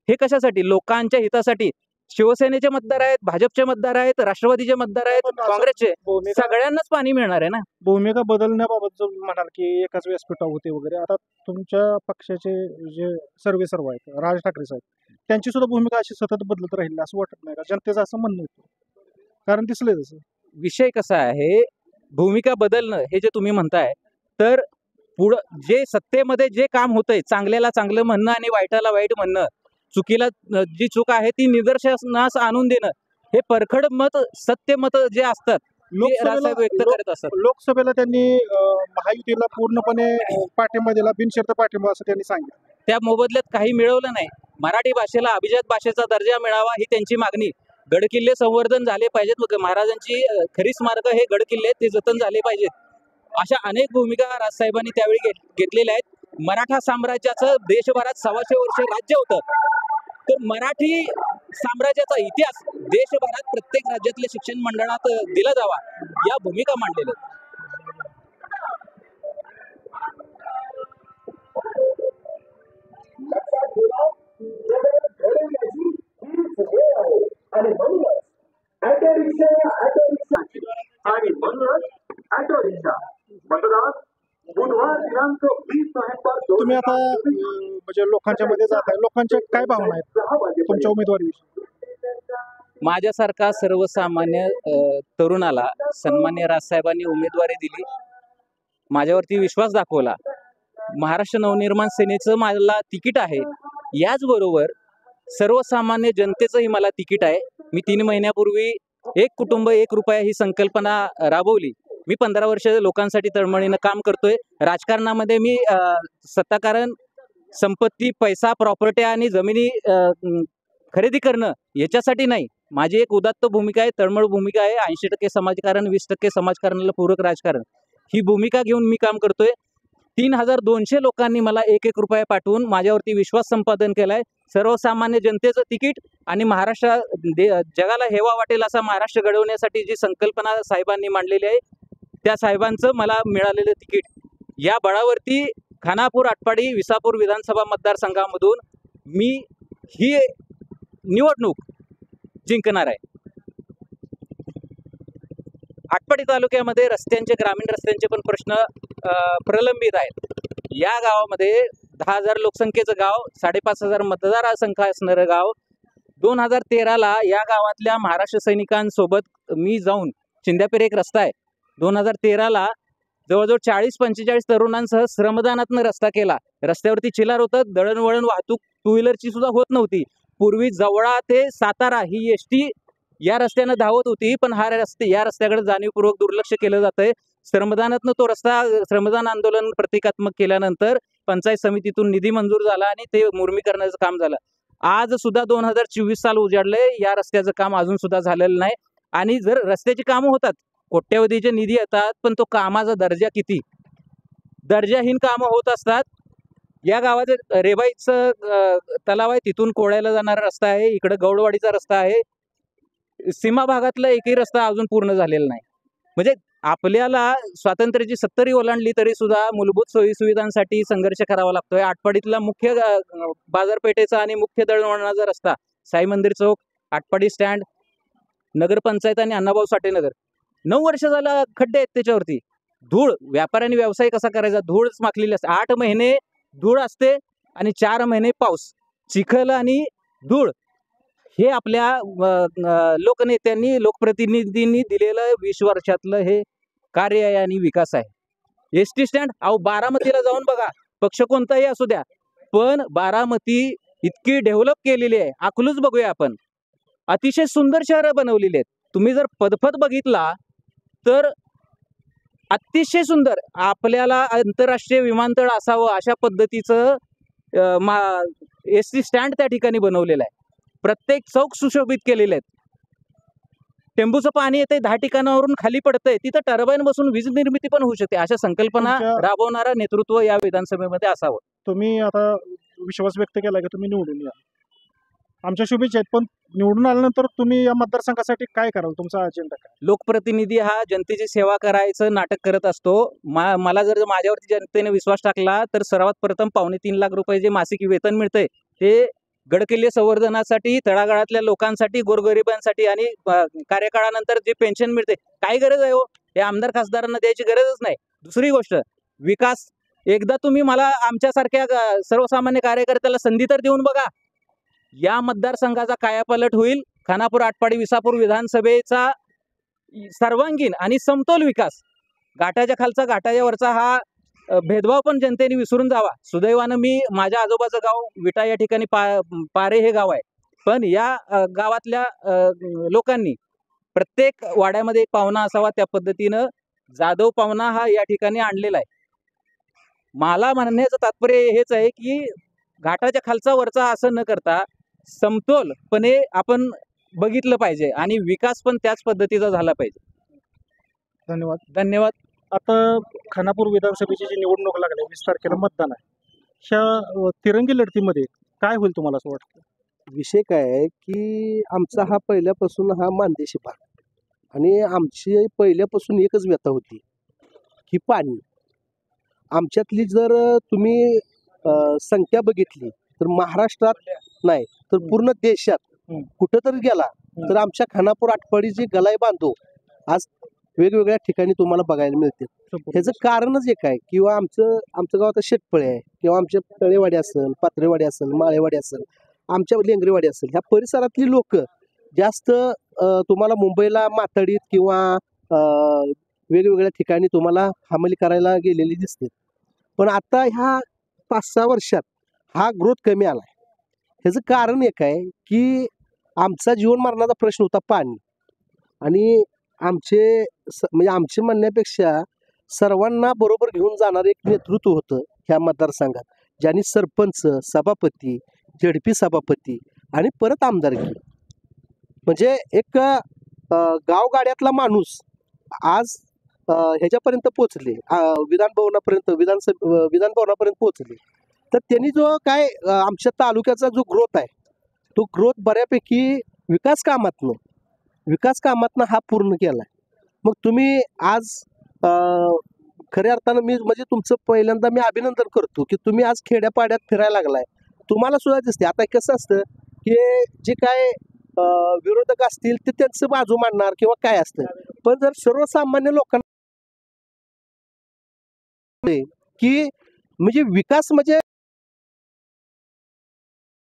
हे कशासाठी? लोकांच्या हितासाठी. शिवसेनेचे मतदार आहेत, भाजपचे मतदार आहेत, राष्ट्रवादीचे मतदार आहेत, काँग्रेसचे, सगळ्यांनाच पाणी मिळणार आहे ना. भूमिका बदलण्याबाबत जो म्हणाल की एकाच व्यासपीठावर होते वगैरे, आता तुमच्या पक्षाचे जे सर्व आहेत, राज ठाकरे साहेब, त्यांची सुद्धा भूमिका अशी सतत बदलत राहील असं वाटत नाही का? जनतेचं असं म्हणणं होतं, कारण दिसले तसं. विषय कसा आहे, भूमिका बदलणं हे जे तुम्ही म्हणताय, तर पुढं जे सत्तेमध्ये जे काम होतंय, चांगल्याला चांगलं म्हणणं आणि वाईटाला वाईट म्हणणं, चुकीला जी चूक आहे ती निदर्शनास आणून देणं, हे परखड मत, सत्य मत जे असतात राजसाहेब व्यक्त करत असतात. लोकसभेला त्यांनी महायुतीला पूर्णपणे पाठिंबा दिला, बिनशर्त पाठिंबा असं त्यांनी सांगितलं. त्या मोबदल्यात काही मिळवलं नाही. मराठी भाषेला अभिजात भाषेचा दर्जा मिळावा ही त्यांची मागणी. गडकिल्ले संवर्धन झाले पाहिजेत, महाराजांची खरी स्मारक हे गडकिल्ले ते जतन झाले पाहिजेत. अशा अनेक भूमिका राजसाहेबांनी त्यावेळी घेतलेल्या आहेत. मराठा साम्राज्याचं देशभरात 125 वर्ष राज्य होतं, तर मराठी साम्राज्याचा इतिहास देशभरात प्रत्येक राज्यातल्या शिक्षण मंडळात दिला जावा, या भूमिका मांडलेल्या आहेत. तुम्ही आता म्हणजे लोकांच्या मध्ये जात आहे, लोकांच्या काय भावना आहेत तुमच्या उमेदवारीविषयी? माझ्यासारखा सर्वसामान्य तरुणाला सन्मान्य राजसाहेबांनी उमेदवारी दिली, माझ्यावरती विश्वास दाखवला. महाराष्ट्र नवनिर्माण सेनेचं मला तिकीट आहे, याचबरोबर सर्वसामान्य जनतेचंही मला तिकीट आहे. मी 3 महिन्यापूर्वी एक कुटुंब एक रुपया ही संकल्पना राबवली. मी 15 वर्ष लोकांसाठी तळमळीनं काम करतोय. राजकारणामध्ये मी सत्ताकारण, संपत्ती, पैसा, प्रॉपर्टी आणि जमिनी खरेदी करणं याच्यासाठी नाही. माझी एक उदात्त भूमिका आहे, तळमळ भूमिका आहे. 80% समाजकारण, 20% समाजकारणाला पूरक राजकारण, ही भूमिका घेऊन मी काम करतोय. 3200 लोकांनी मला 1-1 रुपया पाठवून माझ्यावरती विश्वास संपादन केलाय. सर्वसामान्य जनतेचं तिकीट आणि महाराष्ट्र जगाला हेवा वाटेल असा महाराष्ट्र घडवण्यासाठी जी संकल्पना साहेबांनी मांडलेली आहे, त्या साहेबांचं मला मिळालेलं तिकीट, या बळावरती खानापूर, आटपाडी, विसापूर विधानसभा मतदारसंघामधून मी ही निवडणूक जिंकणार आहे. आटपाडी तालुक्यामध्ये रस्त्यांचे, ग्रामीण रस्त्यांचे पण प्रश्न प्रलंबित आहेत. या गावामध्ये 10,000 लोकसंख्येचं गाव, 5,500 मतदारसंख्या असणारं गाव. 2013ला या गावातल्या महाराष्ट्र सैनिकांसोबत मी जाऊन, चिंध्यापेर एक रस्ता आहे, 2013ला जवळजवळ 40-45 तरुणांसह श्रमदानातनं रस्ता केला. रस्त्यावरती चिलार होतं, दळणवळण वाहतूक टू व्हीलरची सुद्धा होत नव्हती. पूर्वी जवळा ते सातारा ही एसटी या रस्त्यानं धावत होती, पण या रस्त्याकडे जाणीवपूर्वक दुर्लक्ष केलं जातंय. श्रमदानातनं तो रस्ता, श्रमदान आंदोलन प्रतिकात्मक केल्यानंतर पंचायत समितीतून निधी मंजूर झाला आणि ते मुर्मीकरणाचं काम झालं. आज सुद्धा 2024 साल उजाडलंय, या रस्त्याचं काम अजून सुद्धा झालेलं नाही. आणि जर रस्त्याची कामं होतात, कोट्यवधीचे निधी येतात, पण तो कामाचा दर्जा किती, दर्जाहीन कामं होत असतात. या गावात रेबाईचं तलाव आहे, तिथून कोळ्याला जाणारा रस्ता आहे, इकडे गौडवाडीचा रस्ता आहे. सीमा भागातला एकही रस्ता अजून पूर्ण झालेला नाही. म्हणजे आपल्याला स्वातंत्र्याची 70 ओलांडली तरी सुद्धा मूलभूत सोयीसुविधांसाठी संघर्ष करावा लागतोय. आटपाडीतला मुख्य बाजारपेठेचा आणि मुख्य दळणवळणाचा रस्ता, साई मंदिर चौक, आटपाडी स्टँड, नगरपंचायत आणि अण्णाभाऊ साठे नगर, 9 वर्ष झालं खड्डे आहेत त्याच्यावरती. धूळ, व्यापाऱ्यांनी व्यवसाय कसा करायचा, धूळच माखलेली असते. 8 महिने धूळ असते आणि 4 महिने पाऊस, चिखल आणि धूळ. हे आपल्या लोकनेत्यांनी, लोकप्रतिनिधींनी दिलेलं 20 वर्षातलं हे कार्य आहे आणि विकास आहे. एसटी स्टँड, अहो बारामतीला जाऊन बघा, पक्ष कोणताही असू द्या, पण बारामती इतकी डेव्हलप केलेली आहे. अकलूज बघूया आपण, अतिशय सुंदर शहरं बनवलेली आहेत. तुम्ही जर पदपथ बघितला तर अतिशय सुंदर आपल्याला आंतरराष्ट्रीय विमानतळ असावं अशा पद्धतीचं एस टी स्टँड त्या ठिकाणी बनवलेलं आहे. प्रत्येक चौक सुशोभित केलेले आहेत. टेंबूचं पाणी येते 10 ठिकाणावरून खाली पडतंय, तिथं टर्बाईन बसून वीज निर्मिती पण होऊ शकते. अशा संकल्पना राबवणारा नेतृत्व या विधानसभेमध्ये असावं. तुम्ही आता विश्वास व्यक्त केला की तुम्ही निवडून या, आमच्या शुभेच्छा आहेत. पण निवडून आल्यानंतर तुम्ही या मतदारसंघासाठी काय कराल? तुमचा अजेंडा काय? लोकप्रतिनिधी हा जनतेची सेवा करायचं नाटक करत असतो. मला जर माझ्यावरती जनतेने विश्वास टाकला तर सर्वात प्रथम 2.5-3 लाख रुपये जे मासिक वेतन मिळतंय ते गडकिल्ले संवर्धनासाठी, तळागाळातल्या लोकांसाठी, गोरगरिबांसाठी आणि कार्यकाळानंतर जे पेन्शन मिळते, काय गरज आहे हो? हे आमदार खासदारांना द्यायची गरजच नाही. दुसरी गोष्ट, विकास एकदा तुम्ही मला आमच्यासारख्या सर्वसामान्य कार्यकर्त्याला संधी तर देऊन बघा. या मतदारसंघाचा कायापालट होईल. खानापूर, आटपाडी, विसापूर विधानसभेचा सर्वांगीण आणि समतोल विकास, घाटाच्या खालचा घाटाच्या वरचा हा भेदभाव पण जनतेने विसरून जावा. सुदैवानं मी माझ्या आजोबाचं गाव विटा या ठिकाणी पारे हे गाव आहे, पण या गावातल्या लोकांनी प्रत्येक वाड्यामध्ये एक पाहुणा असावा त्या पद्धतीनं जाधव पाहुणा हा या ठिकाणी आणलेला आहे. मला म्हणण्याचं तात्पर्य हेच आहे की घाटाच्या खालचा वरचा असं न करता समतोलपणे आपण बघितलं पाहिजे आणि विकास पण त्याच पद्धतीचा झाला पाहिजे. धन्यवाद. आता खानापूर विधानसभेची जी निवडणूक लागली, 20 तारखेला मतदान आहे, ह्या तिरंगी लढतीमध्ये काय होईल तुम्हाला असं वाटतं? विषय काय आहे की आमचा हा पहिल्यापासून हा मानदेशी भाग आणि आमची पहिल्यापासून एकच व्यथा होती की पाणी. आमच्यातली जर तुम्ही संख्या बघितली तर महाराष्ट्रात नाही तर पूर्ण देशात कुठं तर गेला तर आमच्या खानापूर, आटपाडी जे गलाई बांधव आज वेगवेगळ्या ठिकाणी तुम्हाला बघायला मिळते. ह्याचं कारणच एक आहे किंवा आमचं गाव आता शेतपळे आहे किंवा आमच्या तळेवाडी असेल, पात्रेवाडी असेल, माळेवाडी असेल, आमच्या लेंगरेवाडी असेल, ह्या परिसरातली लोक जास्त तुम्हाला मुंबईला माथाडीत किंवा वेगवेगळ्या ठिकाणी तुम्हाला हमाली करायला गेलेली दिसते. पण आता ह्या 5-6 वर्षात हा ग्रोथ कमी आलाय. ह्याचं कारण एक आहे की आमचा जीवन मरणाचा प्रश्न होता पाणी आणि म्हणजे आमचे म्हणण्यापेक्षा सर्वांना बरोबर घेऊन जाणारं एक नेतृत्व होतं ह्या मतदारसंघात, ज्यांनी सरपंच, सभापती, झेडपी सभापती आणि परत आमदारकी, म्हणजे एक गावगाड्यातला माणूस आज ह्याच्यापर्यंत पोहोचले, विधानभवनापर्यंत पोहोचले. तर त्यांनी जो काय आमच्या तालुक्याचा जो ग्रोथ आहे तो ग्रोथ बऱ्यापैकी विकास कामातनं हा पूर्ण केला आहे. मग तुम्ही आज खऱ्या अर्थानं मी म्हणजे तुमचं पहिल्यांदा मी अभिनंदन करतो की तुम्ही आज खेड्यापाड्यात फिरायला लागलाय. तुम्हाला सुद्धा दिसते. आता कसं असतं की जे काय विरोधक असतील ते त्यांचं बाजू मांडणार किंवा काय असतं, पण जर सर्वसामान्य लोकांना की म्हणजे विकास म्हणजे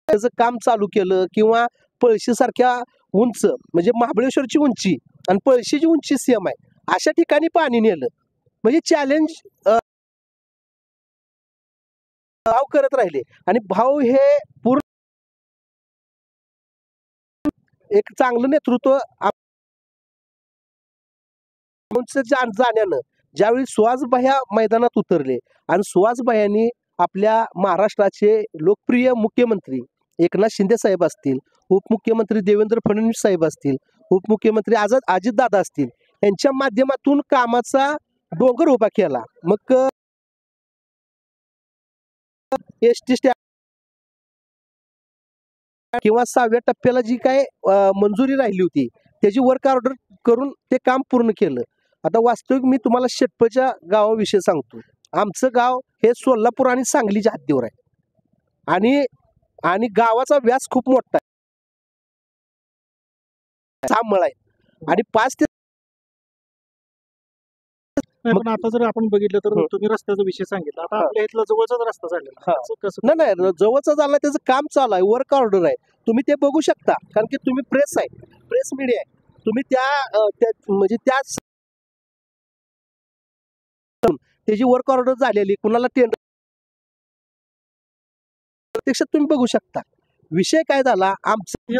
त्याचं काम चालू केलं किंवा पळशी सारख्या उंच म्हणजे महाबळेश्वरची उंची आणि पळशीची उंची सेम आहे अशा ठिकाणी पाणी नेलं म्हणजे चॅलेंज भाव करत राहिले आणि भाव हे पूर्ण एक चांगलं नेतृत्व जाण्यानं ज्यावेळी सुहासभाया मैदानात उतरले आणि सुहासभायांनी आपल्या महाराष्ट्राचे लोकप्रिय मुख्यमंत्री एकनाथ शिंदे साहेब असतील, उपमुख्यमंत्री देवेंद्र फडणवीस साहेब असतील, उपमुख्यमंत्री अजितदादा असतील, यांच्या माध्यमातून कामाचा डोंगर उभा केला. मग एसटी स्टँड किंवा 6व्या टप्प्याला जी काय मंजुरी राहिली होती त्याची वर्क ऑर्डर करून ते काम पूर्ण केलं. आता वास्तविक मी तुम्हाला शेटपळच्या गावाविषयी सांगतो. आमचं गाव हे सोलापूर आणि सांगलीच्या हद्दीवर आहे आणि गावाचा व्यास खूप मोठा आहे, 6 मळ आहे आणि 5 ते पण आता जर आपण बघितलं तर तुम्ही रस्त्याचा विषय सांगितला. आता आपल्या इथला जवळचाच रस्ता झालेला नाही जवळचा झाला त्याचं काम चालू आहे, वर्क ऑर्डर आहे, तुम्ही ते बघू शकता. कारण की तुम्ही प्रेस आहे, प्रेस मीडिया आहे, तुम्ही म्हणजे त्या त्याची वर्क ऑर्डर झालेली कुणाला टेंडर प्रत्यक्षात तुम्ही बघू शकता. विषय काय झाला आमचं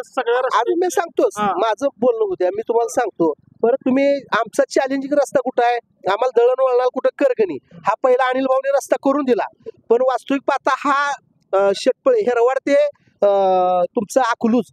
अजून मी सांगतो, माझं बोलणं होत्या मी तुम्हाला सांगतो. परत तुम्ही आमचा चॅलेंजिंग रस्ता कुठं आहे, आम्हाला दळणवळणाला कुठं करगणी, हा पहिला अनिल भाऊने रस्ता करून दिला. पण वास्तविक पाहता हा शेटपळ हेरवाड ते तुमचा अकलूज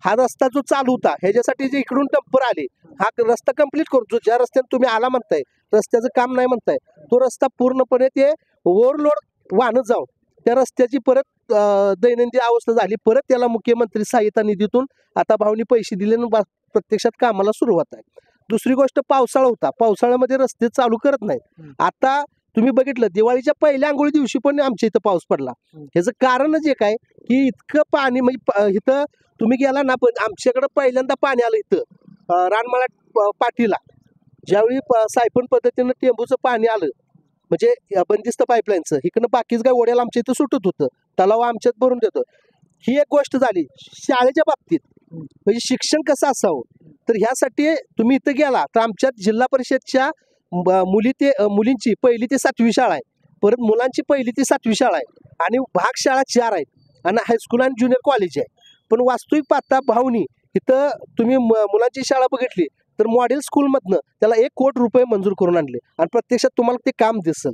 हा रस्ता जो चालू होता ह्याच्यासाठी जे इकडून डंपर आले, हा रस्ता कंप्लीट करतो. ज्या रस्त्याने तुम्ही आला म्हणताय, रस्त्याचं काम नाही म्हणताय, तो रस्ता पूर्णपणे ते ओव्हरलोड वाहनं जाऊन त्या रस्त्याची परत दैनंदिन अवस्था झाली. परत त्याला मुख्यमंत्री सहाय्यता निधीतून आता भावनी पैसे दिले आणि प्रत्यक्षात कामाला सुरुवात आहे. दुसरी गोष्ट पावसाळा होता, पावसाळ्यामध्ये रस्ते चालू करत नाहीत. आता तुम्ही बघितलं दिवाळीच्या पहिल्या आंघोळी दिवशी पण आमच्या इथं पाऊस पडला. ह्याचं कारणच एक आहे की इतकं पाणी म्हणजे इथं तुम्ही गेला ना, पण आमच्याकडे पहिल्यांदा पाणी आलं इथं रानमाळा पाटीला, ज्यावेळी सायफन पद्धतीनं टेंबूचं पाणी आलं म्हणजे बंदिस्त पाईपलाईनचं, इकडनं बाकीच काय ओढ्याला आमच्या इथं सुटत होतं, तलाव आमच्यात भरून देतो. ही एक गोष्ट झाली. शाळेच्या बाबतीत म्हणजे शिक्षण कसं असावं, तर ह्यासाठी तुम्ही इथं गेला तर आमच्यात जिल्हा परिषदच्या मुलींची 1ली ते 7वी शाळा आहे, परत मुलांची 1ली ते 7वी शाळा आहे आणि भाग शाळा 4 आहेत आणि हायस्कूल आणि ज्युनियर कॉलेज आहे. पण वास्तविक पाहता भावनी इथं तुम्ही मुलांची शाळा बघितली तर मॉडेल स्कूलमधनं त्याला 1 कोटी रुपये मंजूर करून आणले आणि प्रत्यक्षात तुम्हाला ते काम दिसेल.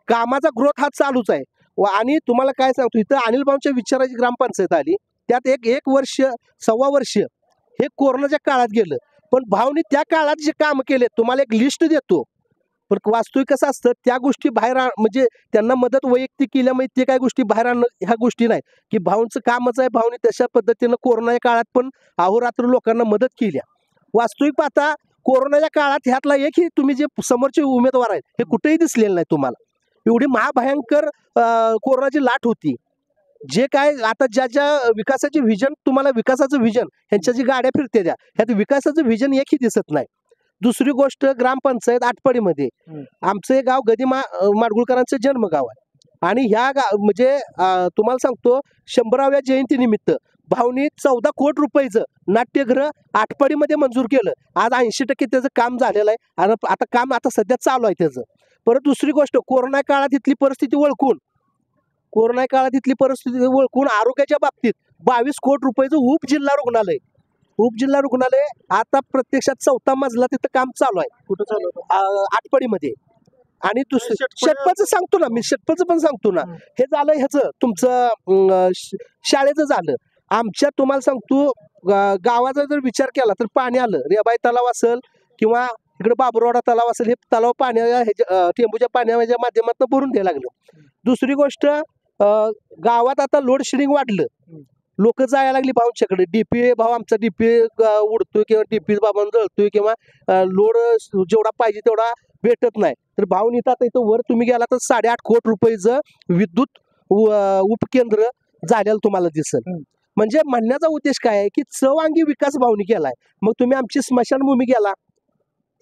कामाचा ग्रोथ हा चालूच आहे. आणि तुम्हाला काय सांगतो, इथं अनिल भाऊंच्या विचाराची ग्रामपंचायत आली, त्यात एक वर्ष 1.25 वर्ष हे कोरोनाच्या काळात गेलं. पण भावनी त्या काळात जे काम केले तुम्हाला एक लिस्ट देतो. पण वास्तविक कसं असतं, त्या गोष्टी बाहेर म्हणजे त्यांना मदत वैयक्तिक केल्यामुळे ते काही गोष्टी बाहेर आणणं ह्या गोष्टी नाही की भाऊंचं कामच आहे. भाऊनी तशा पद्धतीनं कोरोनाच्या काळात पण अहोरात्र लोकांना मदत केली. वास्तविक पाहता कोरोनाच्या काळात ह्यातला एकही तुम्ही जे समोरचे उमेदवार आहेत हे कुठेही दिसलेलं नाही तुम्हाला. एवढी महाभयंकर कोरोनाची लाट होती. जे काय आता ज्या विकासाचे व्हिजन, तुम्हाला विकासाचं व्हिजन ह्यांच्या जी गाड्या फिरते त्या ह्यात विकासाचं व्हिजन एकही दिसत नाही. दुसरी गोष्ट, ग्रामपंचायत आटपाडीमध्ये आमचं हे गाव गदी माडगुळकरांचं जन्मगाव आहे आणि ह्या म्हणजे तुम्हाला सांगतो 100व्या जयंतीनिमित्त भावनी 14 कोटी रुपयाचं नाट्यगृह आटपाडीमध्ये मंजूर केलं. आज 80% त्याचं काम झालेलं आहे आणि आता काम आता सध्या चालू आहे त्याचं. परत दुसरी गोष्ट, कोरोना काळात इथली परिस्थिती ओळखून आरोग्याच्या बाबतीत 22 कोटी रुपयाचं उपजिल्हा रुग्णालय आता प्रत्यक्षात 4था मजला तिथं काम चालू आहे. कुठं चालू आहे? आटपाडीमध्ये. आणि दुसरं षटपचं सांगतो ना, मी षटपचं पण सांगतो ना. हे झालं ह्याचं तुमचं शाळेचं झालं. आमच्या तुम्हाला सांगतो गावाचा जर विचार केला तर पाणी आलं, रेबाई तलाव असेल किंवा इकडे बाबुरवाडा तलाव असेल, हे तलाव टेंबूच्या पाण्याच्या माध्यमातून भरून द्यायला लागलं. दुसरी गोष्ट, गावात आता लोड शेडिंग वाढलं, लोक जायला लागली भाऊंच्याकडे. डीपी भाऊ आमचा डीपी उडतोय किंवा डीपी बाबा जळतोय किंवा लोड जेवढा पाहिजे तेवढा भेटत नाही. तर भाऊन आता इथं वर तुम्ही गेला तर 8.5 कोटी रुपयाचं विद्युत उपकेंद्र झालेलं तुम्हाला दिसेल. म्हणजे म्हणण्याचा उद्देश काय आहे की सर्वांगी विकास भावनी केलाय. मग तुम्ही आमची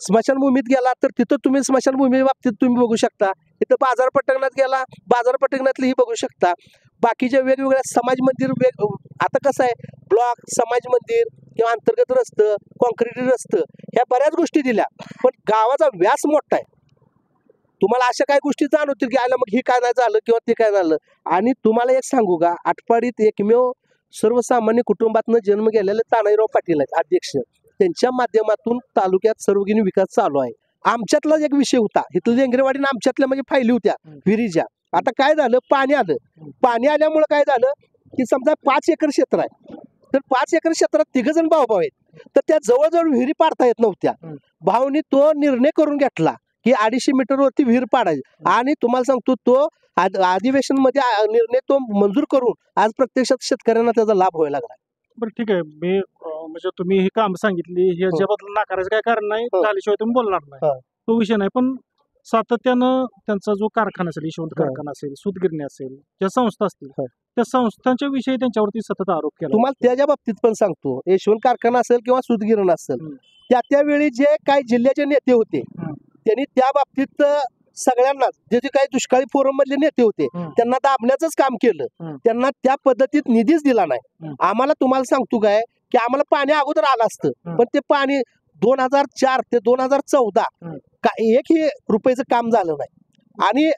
स्मशानभूमीत गेला तर तिथं तुम्ही स्मशानभूमी बाबतीत तुम्ही बघू शकता. इथं बाजारपट्टणात गेला, बाजारपट्टणातलीही बघू शकता. बाकीच्या वेगवेगळ्या समाज मंदिर आता कसं आहे, ब्लॉक समाज मंदिर किंवा अंतर्गत रस्तं, कॉन्क्रीट रस्तं, ह्या बऱ्याच गोष्टी दिल्या. पण गावाचा व्यास मोठा आहे. तुम्हाला अशा काही गोष्टी जाणवतील की आलं मग हे काय नाही झालं किंवा ते काय झालं. आणि तुम्हाला एक सांगू का, आटपाडीत एकमेव सर्वसामान्य कुटुंबातनं जन्म गेलेले तानाजीराव पाटील आहेत अध्यक्ष. त्यांच्या माध्यमातून तालुक्यात सर्वगिनी विकास चालू आहे. आमच्यातला एक विषय होता, इथलं लेंगरेवाडीनं आमच्यातल्या म्हणजे फायली होत्या विहिरीच्या. आता काय झालं, पाणी आल्यामुळे काय झालं की समजा 5 एकर क्षेत्र आहे, तर 5 एकर क्षेत्रात 3 जण भाऊ आहेत, तर त्या जवळजवळ विहिरी पाडता येत नव्हत्या. भाऊनी तो निर्णय करून घेतला की 250 मीटरवरती विहीर पाडायची. आणि तुम्हाला सांगतो तो अधिवेशन मध्ये निर्णय तो मंजूर करून आज प्रत्यक्षात शेतकऱ्यांना त्याचा लाभ व्हायला लागला. बरं ठीक आहे, मी म्हणजे तुम्ही ही काम सांगितली, ह्याच्याबद्दल नाकारायचं काय कारण नाही, झाल्याशिवाय तुम्ही बोलणार नाही, तो विषय नाही. पण सातत्यानं त्यांचा जो कारखाना असेल, यशवंत कारखाना असेल, सूतगिरणी असेल, ज्या संस्था असतील, त्या संस्थांच्या विषयी त्यांच्यावरती सतत आरोप केला. तुम्हाला त्याच्या बाबतीत पण सांगतो, यशवंत कारखाना असेल किंवा सूतगिरण असेल, त्यावेळी जे काही जिल्ह्याचे नेते होते त्यांनी त्या बाबतीत सगळ्यांना जे काही दुष्काळी फोरम मधले नेते होते त्यांना दाबण्याचंच काम केलं. त्यांना त्या पद्धतीत निधीच दिला नाही. आम्हाला तुम्हाला सांगतो काय की आम्हाला पाणी अगोदर आलं असतं, पण ते पाणी 2004 ते 2014 एकही रुपयाचं काम झालं नाही. आणि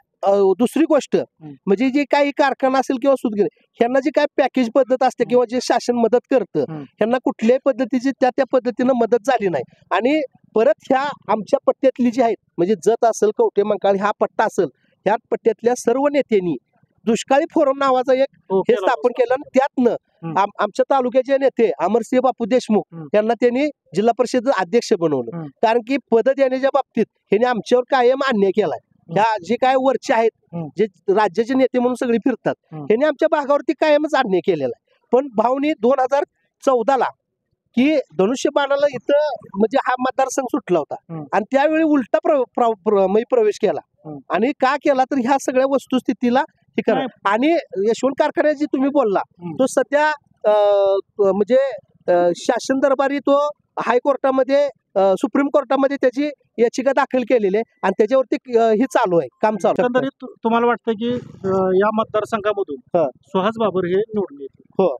दुसरी गोष्ट म्हणजे जे काही कारखाना असेल किंवा सूतगिरणी, ह्यांना जी काही पॅकेज पद्धत असते किंवा जे शासन मदत करतं, ह्यांना कुठल्याही पद्धतीची त्या पद्धतीनं मदत झाली नाही. आणि परत ह्या आमच्या पट्ट्यातली जी आहेत म्हणजे जत असेल कवठे मंकाळ ह्या पट्टा असेल ह्या पट्ट्यातल्या सर्व नेत्यांनी दुष्काळी फोरम नावाचा एक हे स्थापन केलं आणि त्यातनं आमच्या तालुक्याचे नेते अमरसिंह बापू देशमुख यांना त्यांनी जिल्हा परिषद अध्यक्ष बनवलं कारण की पद देण्याच्या बाबतीत ह्यांनी आमच्यावर कायम अन्याय केलाय. ह्या जे काय वरचे आहेत जे राज्याचे नेते म्हणून सगळे फिरतात ह्यांनी आमच्या भागावरती कायमच अन्याय केलेला आहे. पण भाऊनी 2014 की धनुष्यबाणाला इथं म्हणजे हा मतदारसंघ सुटला होता आणि त्यावेळी उलटा म्हणजे प्रवेश केला आणि का केला तर ह्या सगळ्या वस्तुस्थितीला हे करा. आणि यशवंत कारखान्याची तुम्ही बोलला तो सध्या म्हणजे शासन दरबारी तो हायकोर्टामध्ये सुप्रीम कोर्टामध्ये त्याची याचिका दाखल केलेली आहे आणि त्याच्यावरती हे चालू आहे काम चालू. एकंदरीत तुम्हाला वाटतं की या मतदारसंघामधून सुहास बाबर हे निवडून येतील? हो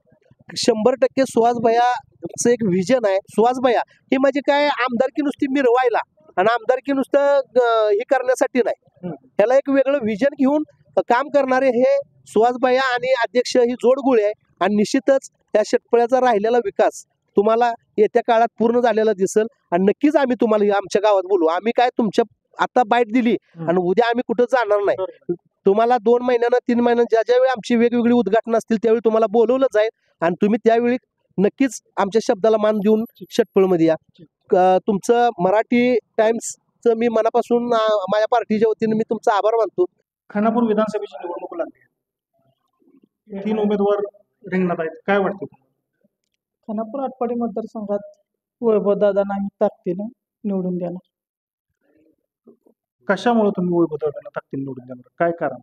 100% सुहास भैयाचं एक विजन आहे. सुहास भैया हे म्हणजे काय आमदारकी नुसती मिरवायला आणि आमदारकी नुसतं हे करण्यासाठी नाही त्याला एक वेगळं विजन घेऊन काम करणारे हे सुहास भैया आणि अध्यक्ष ही जोडगुळे आहे आणि निश्चितच त्या शेतकऱ्याचा राहिलेला विकास तुम्हाला येत्या काळात पूर्ण झालेला दिसेल आणि नक्कीच आम्ही तुम्हाला आमच्या गावात बोलू. आम्ही काय तुमच्या आता बाईट दिली आणि उद्या आम्ही कुठं जाणार नाही. तुम्हाला 2 महिन्यानं 3 महिन्यानं ज्या वेळी आमची वेगवेगळी उद्घाटन असतील त्यावेळी तुम्हाला बोलवलं जाईल आणि तुम्ही त्यावेळी नक्कीच आमच्या शब्दाला मान देऊन षटफळमध्ये या. तुमचं मराठी टाइम्सचं मी मनापासून माझ्या पार्टीच्या वतीने मी तुमचा आभार मानतो. खानापूर विधानसभेची निवडणूक लागली 3 उमेदवार रिंगणात आहेत, काय वाटतं? खानापूर आटपाडी मतदारसंघात वैभवदादांना आम्ही ताकदीनं निवडून देणार. कशामुळे तुम्ही वैभवदादांना ताकदीने निवडून देणार, काय कारण?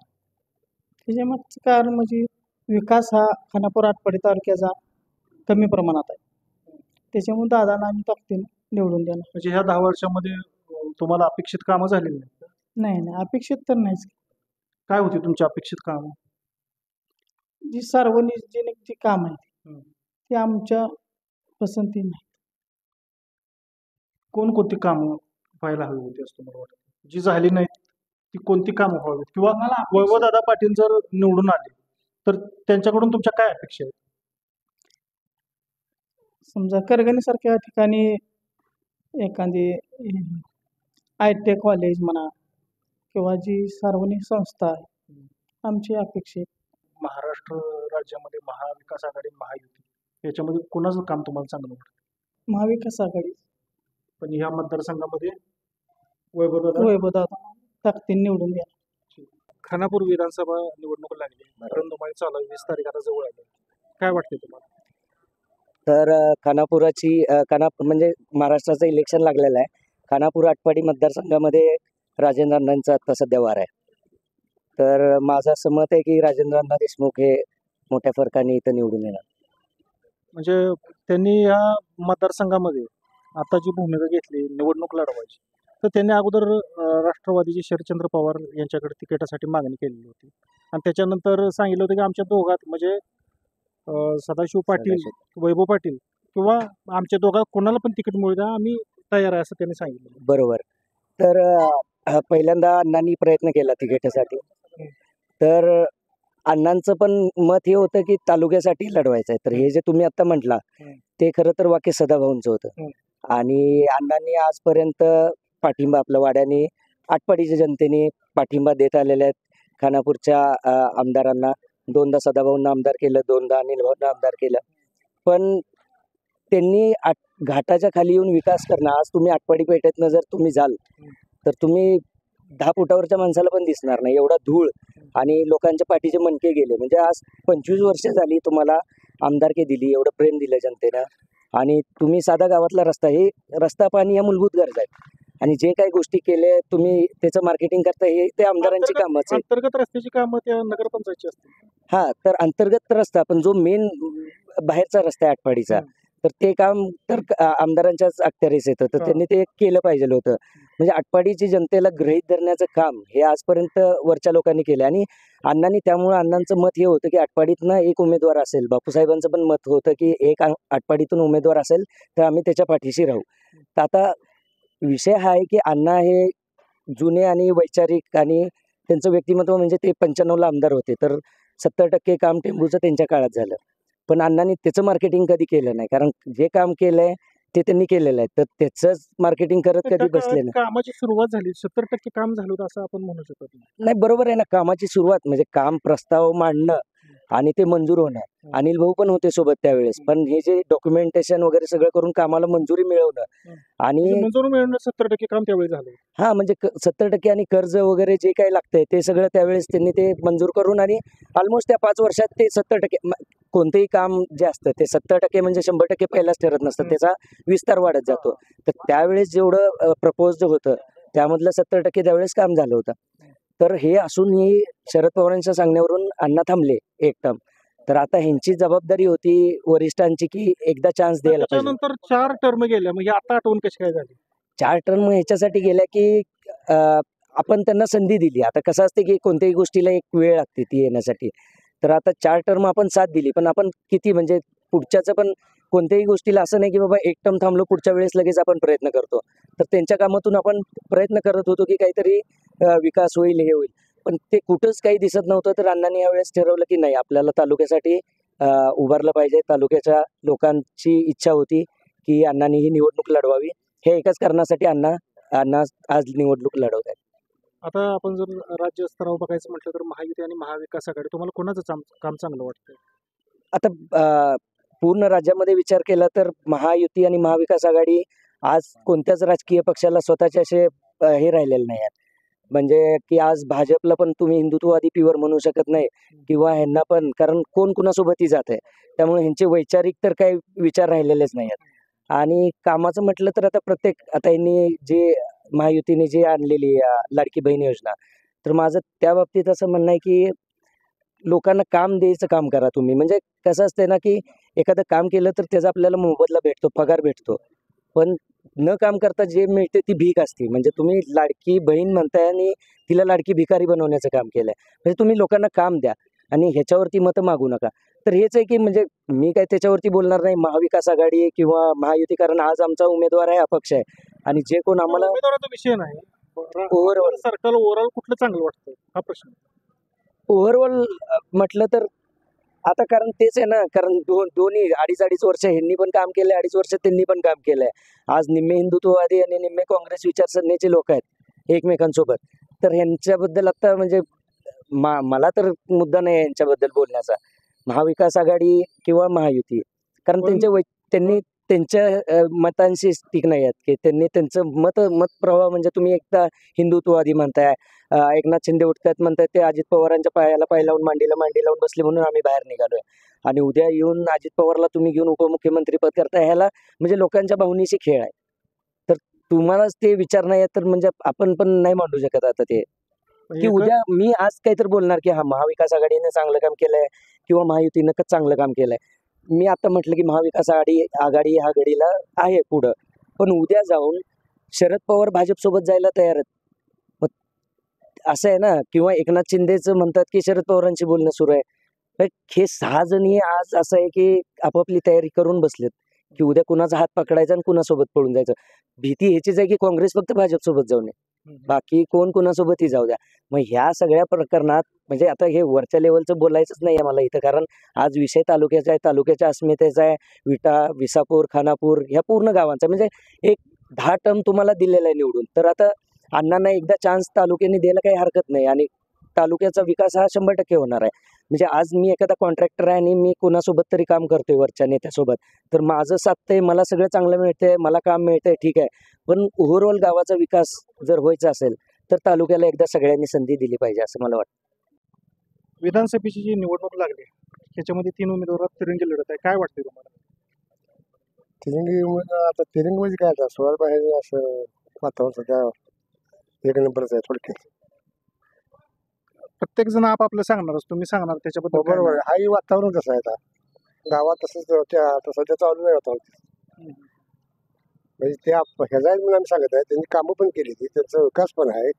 त्याच्यामागचं कारण म्हणजे विकास हा खानापूर आटपाडी तालुक्याचा कमी प्रमाणात आहे त्याच्यामुळे दादांना आम्ही ताकदीने निवडून देणार. म्हणजे ह्या 10 वर्षामध्ये तुम्हाला अपेक्षित कामं झालेली नाही अपेक्षित तर नाहीच. काय होती तुमची अपेक्षित कामं? जी सार्वजनिक जी काम आहे ती आमच्या पसंती नाही. कोणकोणती कामं व्हायला हवी होती असं तुम्हाला वाटतं, जी झाली नाहीत ती कोणती कामं व्हावीत? किंवा वैभवदादा पाटील जर निवडून आले तर त्यांच्याकडून तुमच्या काय अपेक्षा आहेत? समजा करगणीसारख्या ठिकाणी एखादी ITI कॉलेज म्हणा किंवा जी सार्वजनिक संस्था आहे आमची अपेक्षित. महाराष्ट्र राज्यामध्ये महाविकास आघाडी महायुती याच्यामध्ये कोणाचं काम तुम्हाला चांगलं वाटतं? महाविकास आघाडी. पण ह्या मतदारसंघामध्ये वैभवदादा ताकदीने निवडून द्या. खानापूर विधानसभा निवडणूक लागली, रणधुमाळी चालू आहे, 20 तारीख आता जवळ आली, काय वाटते तुम्हाला? तर खानापुराची म्हणजे महाराष्ट्राचं इलेक्शन लागलेलं आहे. खानापूर आटपाडी मतदारसंघामध्ये राजेंद्र अण्णांचा आता सध्या वार आहे. तर माझं असं मत आहे की राजेंद्र अण्णा देशमुख हे मोठ्या फरकाने इथं निवडून येणार. म्हणजे त्यांनी या मतदारसंघामध्ये आता जी भूमिका घेतली निवडणूक लढवायची तर त्यांनी अगोदर राष्ट्रवादीचे शरदचंद्र पवार यांच्याकडे तिकिटासाठी मागणी केलेली होती आणि त्याच्यानंतर सांगितलं होतं की आमच्या दोघात म्हणजे सदाशिव पाटील वैभव पाटील किंवा आमच्या दोघात कोणाला पण तिकीट मिळू द्या आम्ही तयार आहे असं त्यांनी सांगितलं. बरोबर. तर पहिल्यांदा अण्णांनी प्रयत्न केला तिकिटासाठी. तर अण्णांचं पण मत हे होतं की तालुक्यासाठी लढवायचं आहे. तर हे जे तुम्ही आता म्हटला ते खरं तर वाक्य सदाभाऊंचं होतं आणि अण्णांनी आजपर्यंत पाठिंबा आपल्या वाड्याने आटपाडीच्या जनतेने पाठिंबा देत आलेले आहेत. खानापूरच्या आमदारांना 2दा सदाभाऊंना आमदार केलं, 2दा अनिल भाऊंना आमदार केलं. पण त्यांनी घाटाच्या खाली येऊन विकास करणं. आज तुम्ही आटपाडी पेठेतनं जर तुम्ही जाल तर तुम्ही 10 फुटावरच्या माणसाला पण दिसणार नाही एवढा धूळ आणि लोकांच्या पाठीचे मणके गेले. म्हणजे आज 25 वर्ष झाली तुम्हाला आमदारकी दिली, एवढं प्रेम दिलं जनतेनं आणि तुम्ही साधा गावातला रस्ता हे रस्ता पाणी या मूलभूत गरजा आहेत आणि जे काही गोष्टी केले तुम्ही त्याचं मार्केटिंग करता हे ते आमदारांची कामच आहे. अंतर्गत रस्त्याची कामं त्या नगरपंचायतची असते. हा तर अंतर्गत रस्ता पण जो मेन बाहेरचा रस्ता आहे आटपाडीचा तर ते काम तर आमदारांच्याच अखत्यारीस येतं. तर त्यांनी ते केलं पाहिजे होतं. म्हणजे आटपाडीची जनतेला गृहीत धरण्याचं काम हे आजपर्यंत वरच्या लोकांनी केलं आणि अण्णांनी त्यामुळे अण्णांचं मत हे होतं की आटपाडीतनं एक उमेदवार असेल. बापूसाहेबांचं पण मत होतं की एक आटपाडीतून उमेदवार असेल तर आम्ही त्याच्या पाठीशी राहू. तर आता विषय हा आहे की अण्णा हे जुने आणि वैचारिक आणि त्यांचं व्यक्तिमत्व म्हणजे ते 95ला आमदार होते तर 70% काम टेंबूचं त्यांच्या काळात झालं. पण अण्णांनी त्याचं मार्केटिंग कधी केलं नाही कारण जे काम केलंय ते त्यांनी केलेलं आहे. तर त्याचंच मार्केटिंग करत तर कधी त्या बसले नाही. कामाची सुरुवात झाली 70% काम झालं होतं असं आपण म्हणू शकत नाही. नाही, बरोबर आहे ना. कामाची सुरुवात म्हणजे काम प्रस्ताव मांडणं आणि ते मंजूर होणं. अनिल भाऊ पण होते सोबत त्यावेळेस. पण हे जे डॉक्युमेंटेशन वगैरे सगळं करून कामाला मंजुरी मिळवणं आणि म्हणजे मंजुरी मिळवणं 70% काम त्यावेळी झालं. हा म्हणजे 70% आणि कर्ज वगैरे जे काही लागतंय ते सगळं त्यावेळेस त्यांनी ते मंजूर करून आणि ऑलमोस्ट त्या 5 वर्षात ते 70% कोणतेही काम जे असतं ते 70% म्हणजे 100% पहिलाच ठरत नसतं. त्याचा विस्तार वाढत जातो. तर त्यावेळेस जेवढं प्रपोज्ड होतं त्यामधलं 70% त्यावेळेस काम झालं होतं. तर हे असूनही शरद पवारांच्या सांगण्यावरून अण्णा थांबले एक टर्म. तर आता ह्यांची जबाबदारी होती वरिष्ठांची की एकदा चान्स द्यायला पाहिजे. त्याच्यानंतर 4 टर्म गेल्या म्हणजे आता आठवण कशी काय झाली? 4 टर्म ह्याच्यासाठी गेल्या की आपण त्यांना संधी दिली. आता कसं असते की कोणत्याही गोष्टीला एक वेळ लागते ती येण्यासाठी. तर आता 4 टर्म आपण साथ दिली. पण आपण किती म्हणजे पुढच्याचं पण कोणत्याही गोष्टीला असं नाही की बाबा एक टर्म थांबलो पुढच्या वेळेस लगेच आपण प्रयत्न करतो. तर त्यांच्या कामातून आपण प्रयत्न करत होतो की काहीतरी विकास होईल, हे होईल. पण ते कुठंच काही दिसत नव्हतं. तर अण्णांनी यावेळेस ठरवलं की नाही, आपल्याला तालुक्यासाठी उभारलं पाहिजे. तालुक्याच्या लोकांची इच्छा होती की अण्णांनी ही निवडणूक लढवावी. हे एकाच कारणासाठी अण्णा आज निवडणूक लढवत आहेत. आता आपण जर राज्य स्तरावर बघायचं म्हटलं तर महायुती आणि महाविकास आघाडी तुम्हाला कोणाचं काम चांगलं वाटतंय? आता पूर्ण राज्यामध्ये विचार केला तर महायुती आणि महाविकास आघाडी आज कोणत्याच राजकीय पक्षाला स्वतःचे असे हे राहिलेले नाही आहेत. म्हणजे की आज भाजपला पण तुम्ही हिंदुत्ववादी प्युअर म्हणू शकत नाही किंवा ह्यांना पण, कारण कोण कुणासोबतही जात आहे. त्यामुळे ह्यांचे वैचारिक तर काही विचार राहिलेलेच नाही आहेत. आणि कामाचं म्हटलं तर आता यांनी जे महायुतीने जे आणलेली लाडकी बहीण योजना, तर माझं त्या बाबतीत असं म्हणणं आहे की लोकांना काम द्यायचं काम करा तुम्ही. म्हणजे कसं असतंय ना की एखादं काम केलं तर त्याचा आपल्याला मोबदला भेटतो, पगार भेटतो. पण न काम करता जे मिळते ती भीक असते. म्हणजे तुम्ही लाडकी बहीण म्हणताय आणि तिला लाडकी भिकारी बनवण्याचं काम केलंय. म्हणजे तुम्ही लोकांना काम द्या आणि ह्याच्यावरती मतं मागू नका. तर हेच आहे की म्हणजे मी काय त्याच्यावरती बोलणार नाही महाविकास आघाडी किंवा महायुती, कारण आज आमचा उमेदवार आहे, अपक्ष आहे. आणि जे कोण आम्हाला उमेदवाराचा विषय नाही. ओव्हरऑल सरकारला ओव्हरऑल कुठलं चांगलं वाटतं हा प्रश्न. ओव्हरऑल म्हटलं तर आता कारण तेच आहे ना, कारण दोन्ही अडीच वर्ष ह्यांनी पण काम केलंय, 2.5 वर्ष त्यांनी पण काम केलंय. आज निम्मे हिंदुत्ववादी आणि निम्मे काँग्रेस विचारसरणीचे लोक आहेत एकमेकांसोबत. तर ह्यांच्याबद्दल आता म्हणजे मला तर मुद्दा नाही आहे यांच्याबद्दल बोलण्याचा, महाविकास आघाडी किंवा महायुती. कारण त्यांनी त्यांच्या मतांशी स्टिक नाही आहेत की त्यांनी त्यांचं मत प्रवाह म्हणजे तुम्ही एकदा हिंदुत्ववादी म्हणताय, एकनाथ शिंदे उठतात म्हणतात ते अजित पवारांच्या पायाला पाय लावून मांडी लावून बसले म्हणून आम्ही बाहेर निघालोय. आणि उद्या येऊन अजित पवारला तुम्ही घेऊन उपमुख्यमंत्री पद करताय. ह्याला म्हणजे लोकांच्या भावनेशी खेळ आहे. तर तुम्हालाच ते विचार नाही आहेत तर म्हणजे आपण पण नाही मांडू शकत आता ते की उद्या मी आज काहीतरी बोलणार की हा महाविकास आघाडीने चांगलं काम केलंय किंवा महायुतीनं चांगलं काम केलंय. मी आता म्हटलं की महाविकास आघाडी ह्या घडीला आहे पुढं, पण उद्या जाऊन शरद पवार भाजपसोबत जायला तयार आहेत. असं आहे ना, किंवा एकनाथ शिंदेचं म्हणतात की शरद पवारांशी बोलणं सुरू आहे. हे 6 जणही आज असं आहे की आपापली तयारी करून बसलेत की उद्या कुणाचा हात पकडायचा आणि कुणासोबत पळून जायचं. भीती ह्याचीच आहे की काँग्रेस फक्त भाजपसोबत जाऊ नये, बाकी कोण कुणासोबतही जाऊ द्या. मग ह्या सगळ्या प्रकरणात म्हणजे आता हे वरच्या लेवलचं बोलायचंच नाही आहे मला इथं, कारण आज विषय तालुक्याचा आहे, तालुक्याच्या अस्मितेचा आहे. विटा, विसापूर, खानापूर ह्या पूर्ण गावांचा म्हणजे एक 10 टर्म तुम्हाला दिलेला आहे निवडून. तर आता अण्णांना एकदा चान्स तालुक्याने द्यायला काही हरकत नाही आणि तालुक्याचा विकास हा 100% होणार आहे. म्हणजे आज मी एखादा कॉन्ट्रॅक्टर आहे आणि मी कोणासोबत तरी काम करतोय वरच्या नेत्यासोबत, तर माझं साधतंय, मला सगळं चांगलं मिळतंय, मला काम मिळतंय, ठीक आहे. पण ओव्हरऑल गावाचा विकास जर व्हायचा असेल तर तालुक्याला एकदा सगळ्यांनी संधी दिली पाहिजे असं मला वाटतं. विधानसभेची जी निवडणूक लागली त्याच्यामध्ये 3 उमेदवारात तिरंगी लढत आहे. काय वाटतंय तुम्हाला? तिरंगी आता तिरंगी म्हणजे काय, आता सोळा बाहेर असं वातावरण सध्या एक नंबरच आहे थोडक्यात. प्रत्येक जण आपापलं सांगणारच, तुम्ही सांगणार त्याच्याबद्दल काय बरोबर म्हणणं? आहे. हाही वातावरण कसं आहे आता गावात तसंच आता सध्या चालू नाही वातावरण. म्हणजे ते ह्याचा म्हणून आम्ही सांगत आहे, त्यांनी कामं पण केली ती, त्यांचा विकास पण आहे.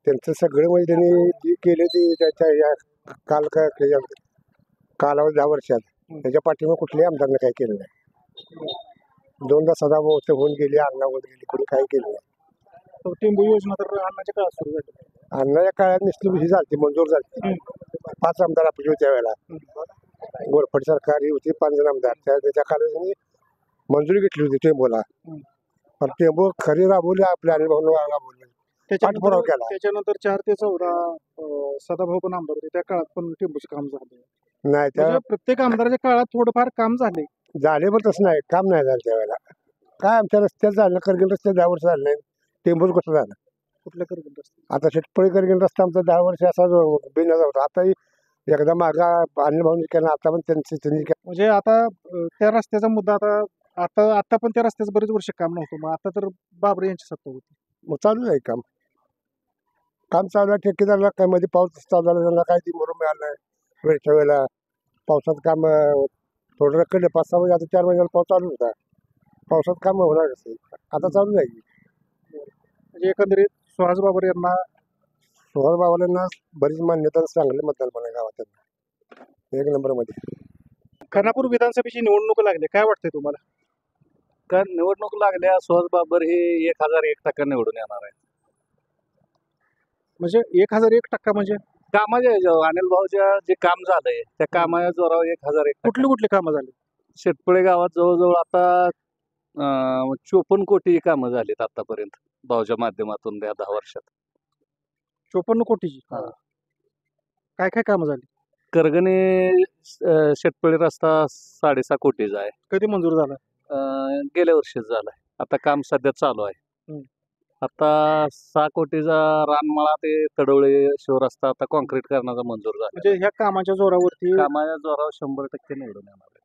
त्यांचं सगळं म्हणजे त्यांनी जी केली ती त्याच्या या कालावधी 10 वर्षात त्याच्या पाठीमागे कुठल्याही आमदारनं काही केलं नाही. 2दा सदाभाऊ होऊन गेली, अण्णा होऊन गेली, कोणी काही केलं नाही. टिंबू योजना तर अण्णाच्या काळात सुरू झाली. अण्णाच्या काळात नुसती ही झाली, मंजूर झाली. 5 आमदार आपली होते त्यावेळेला. गोरफड सरकार ही होती, 5 जण आमदार. त्याच्या काळात मंजुरी घेतली होती टेंबूला पण टेंबू खरी राबवली आपल्या अनिल भाऊन राबवली पाठपुरावा केला. त्याच्यानंतर 4 ते 14 सदाभाऊ पण आमदार होते त्या काळात पण टेंबूचं काम झालं नाही त्या म्हणजे प्रत्येक आमदाराच्या काळात थोडंफार काम झाले झाले पण तसं नाही काम नाही झालं त्यावेळेला काय आमच्या रस्त्यात झालं करगीण रस्त्यात 10 वर्ष झालं नाही टेंबूच कसं झालं कुठल्या करगीण रस्ते आता शेतपळी करगीण रस्ता आमचा 10 वर्ष असा बिना होता आता एकदा मागा अनिल भाऊनी केला आता पण त्यांनी म्हणजे आता त्या रस्त्याचा मुद्दा आता पण त्या रस्त्याचं बरेच वर्ष काम नव्हतं मग आता तर बाबरे यांची सत्ता होती मग चालू आहे काम चालू आहे ठेकेदारला काय मध्ये पाऊस चालू झाला त्यांना काय ती मरून मिळालं नाही वेळच्या वेळेला पावसात काम थोडं रखडले 5-6 महिने आता 4 महिन्याला पाऊस चालू होता पावसात काम होणार कसं आता चालू आहे म्हणजे एकंदरीत सुहास बाबर यांना बाबांना बरीच मान्यता चांगले मतदान पण आहे गावात त्यांना 1 नंबरमध्ये. खानापूर विधानसभेची निवडणूक लागली काय वाटतंय तुम्हाला कारण निवडणूक लागल्या सुहास बाबर हे 1001% निवडून येणार आहे. म्हणजे 1001% म्हणजे कामाच्या ह्याच्यावर अनिल भाऊच्या जे काम झालंय त्या कामाच्या जोरावर 1001 कुठली कामं झाली शेतपळे गावात जवळजवळ आता 54 कोटी कामं झालीत आतापर्यंत भाऊच्या माध्यमातून त्या 10 वर्षात 54 कोटीची काय काय कामं झाली करगणे शेतपळे रस्ता 6.5 कोटीचा आहे. कधी मंजूर झाला गेल्या वर्षीच झालाय. आता काम सध्या चालू आहे. आता 6 कोटीचा रानमाळा ते तडवळे शिवरस्ता आता कॉन्क्रीट करण्याचा मंजूर झाला. म्हणजे ह्या कामाच्या जोरावरती कामाच्या जोरावर 100% निवडून येणार.